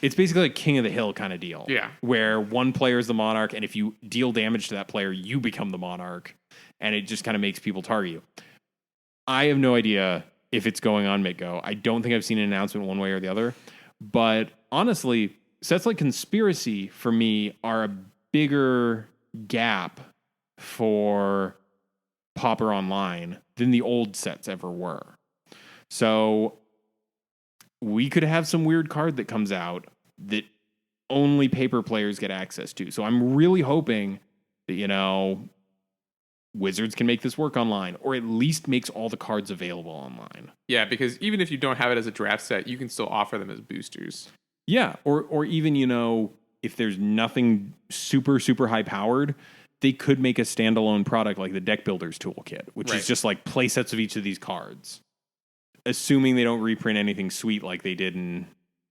[SPEAKER 1] it's basically a King of the Hill kind of deal.
[SPEAKER 2] Yeah.
[SPEAKER 1] Where one player is the monarch, and if you deal damage to that player, you become the monarch, and it just kind of makes people target you. I have no idea if it's going on MitGo. I don't think I've seen an announcement one way or the other. But honestly, sets like Conspiracy for me are a bigger gap for Pauper Online than the old sets ever were. So we could have some weird card that comes out that only paper players get access to. So I'm really hoping that, Wizards can make this work online, or at least makes all the cards available online.
[SPEAKER 2] Yeah, because even if you don't have it as a draft set, you can still offer them as boosters.
[SPEAKER 1] Yeah, or even, if there's nothing super, super high powered, they could make a standalone product like the Deck Builders Toolkit, which is just like play sets of each of these cards. Assuming they don't reprint anything sweet like they did in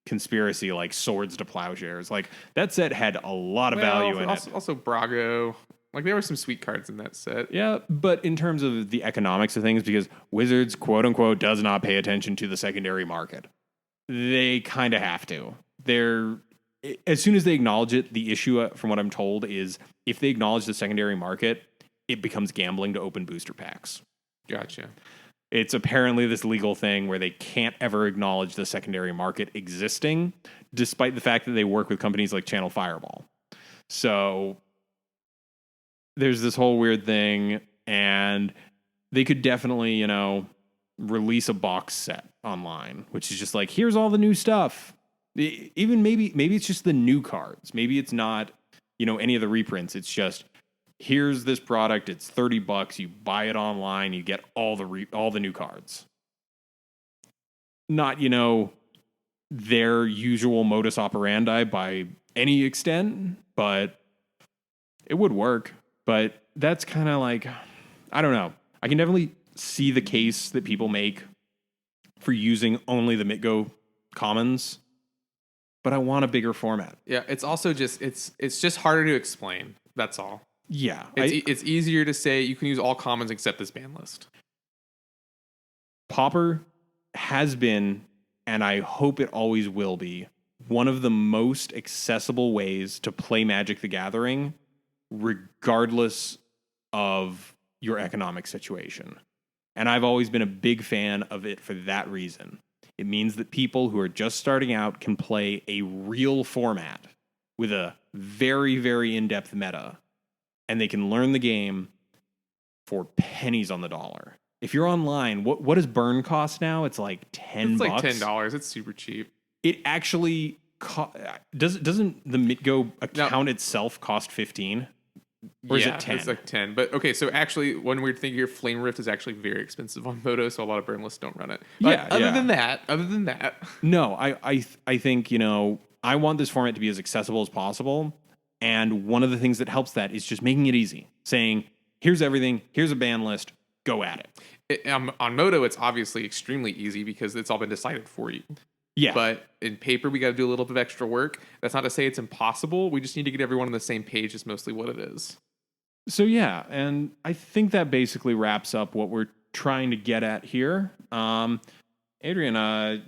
[SPEAKER 1] Conspiracy, like Swords to Plowshares. Like, that set had a lot of value in it.
[SPEAKER 2] Also Brago. Like, there were some sweet cards in that set.
[SPEAKER 1] Yeah, but in terms of the economics of things, because Wizards, quote unquote, does not pay attention to the secondary market. They kind of have to. As soon as they acknowledge it, the issue, from what I'm told, is if they acknowledge the secondary market, it becomes gambling to open booster packs.
[SPEAKER 2] Gotcha.
[SPEAKER 1] It's apparently this legal thing where they can't ever acknowledge the secondary market existing, despite the fact that they work with companies like Channel Fireball. So there's this whole weird thing, and they could definitely, release a box set online, which is just like, here's all the new stuff. Even maybe it's just the new cards. Maybe it's not, any of the reprints. It's just, here's this product. It's $30. You buy it online. You get all the new cards. Not, their usual modus operandi by any extent, but it would work. But that's kind of like, I don't know. I can definitely see the case that people make for using only the MitGo commons, but I want a bigger format.
[SPEAKER 2] Yeah, it's also just it's just harder to explain. That's all.
[SPEAKER 1] Yeah,
[SPEAKER 2] it's easier to say you can use all commons except this ban list.
[SPEAKER 1] Pauper has been, and I hope it always will be, one of the most accessible ways to play Magic the Gathering, regardless of your economic situation. And I've always been a big fan of it for that reason. It means that people who are just starting out can play a real format with a very, very in-depth meta, and they can learn the game for pennies on the dollar. If you're online, what does burn cost now? It's like $10.
[SPEAKER 2] It's like $10. It's super cheap.
[SPEAKER 1] It actually doesn't the Mitgo account itself cost 15? Or is it 10?
[SPEAKER 2] It's like 10. But okay, so actually, one weird thing here, Flame Rift is actually very expensive on Moto, so a lot of burn lists don't run it. But other than that.
[SPEAKER 1] No, I think, I want this format to be as accessible as possible. And one of the things that helps that is just making it easy. Saying, here's everything, here's a ban list, go at it.
[SPEAKER 2] On Moto, it's obviously extremely easy because it's all been decided for you.
[SPEAKER 1] Yeah.
[SPEAKER 2] But in paper, we got to do a little bit of extra work. That's not to say it's impossible. We just need to get everyone on the same page is mostly what it is.
[SPEAKER 1] So yeah, and I think that basically wraps up what we're trying to get at here. Adrian,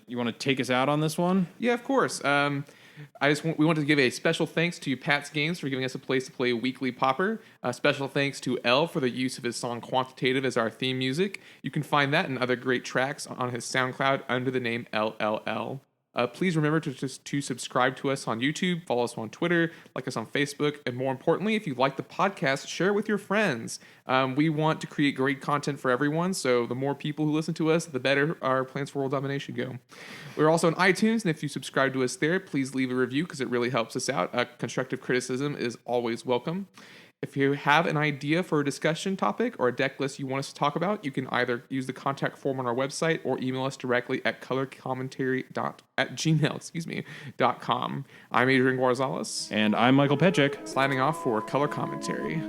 [SPEAKER 1] you want to take us out on this one?
[SPEAKER 2] Yeah, of course. We wanted to give a special thanks to Pat's Games for giving us a place to play weekly Pauper. Special thanks to L for the use of his song Quantitative as our theme music. You can find that and other great tracks on his SoundCloud under the name LLL. Please remember to subscribe to us on YouTube, follow us on Twitter, like us on Facebook, and more importantly, if you like the podcast, share it with your friends. We want to create great content for everyone, so the more people who listen to us, the better our plans for world domination go. We're also on iTunes, and if you subscribe to us there, please leave a review because it really helps us out. Constructive criticism is always welcome. If you have an idea for a discussion topic or a deck list you want us to talk about, you can either use the contact form on our website or email us directly at colorcommentary@gmail.com. I'm Adrian Guarzales.
[SPEAKER 1] And I'm Michael Petchik.
[SPEAKER 2] Signing off for Color Commentary.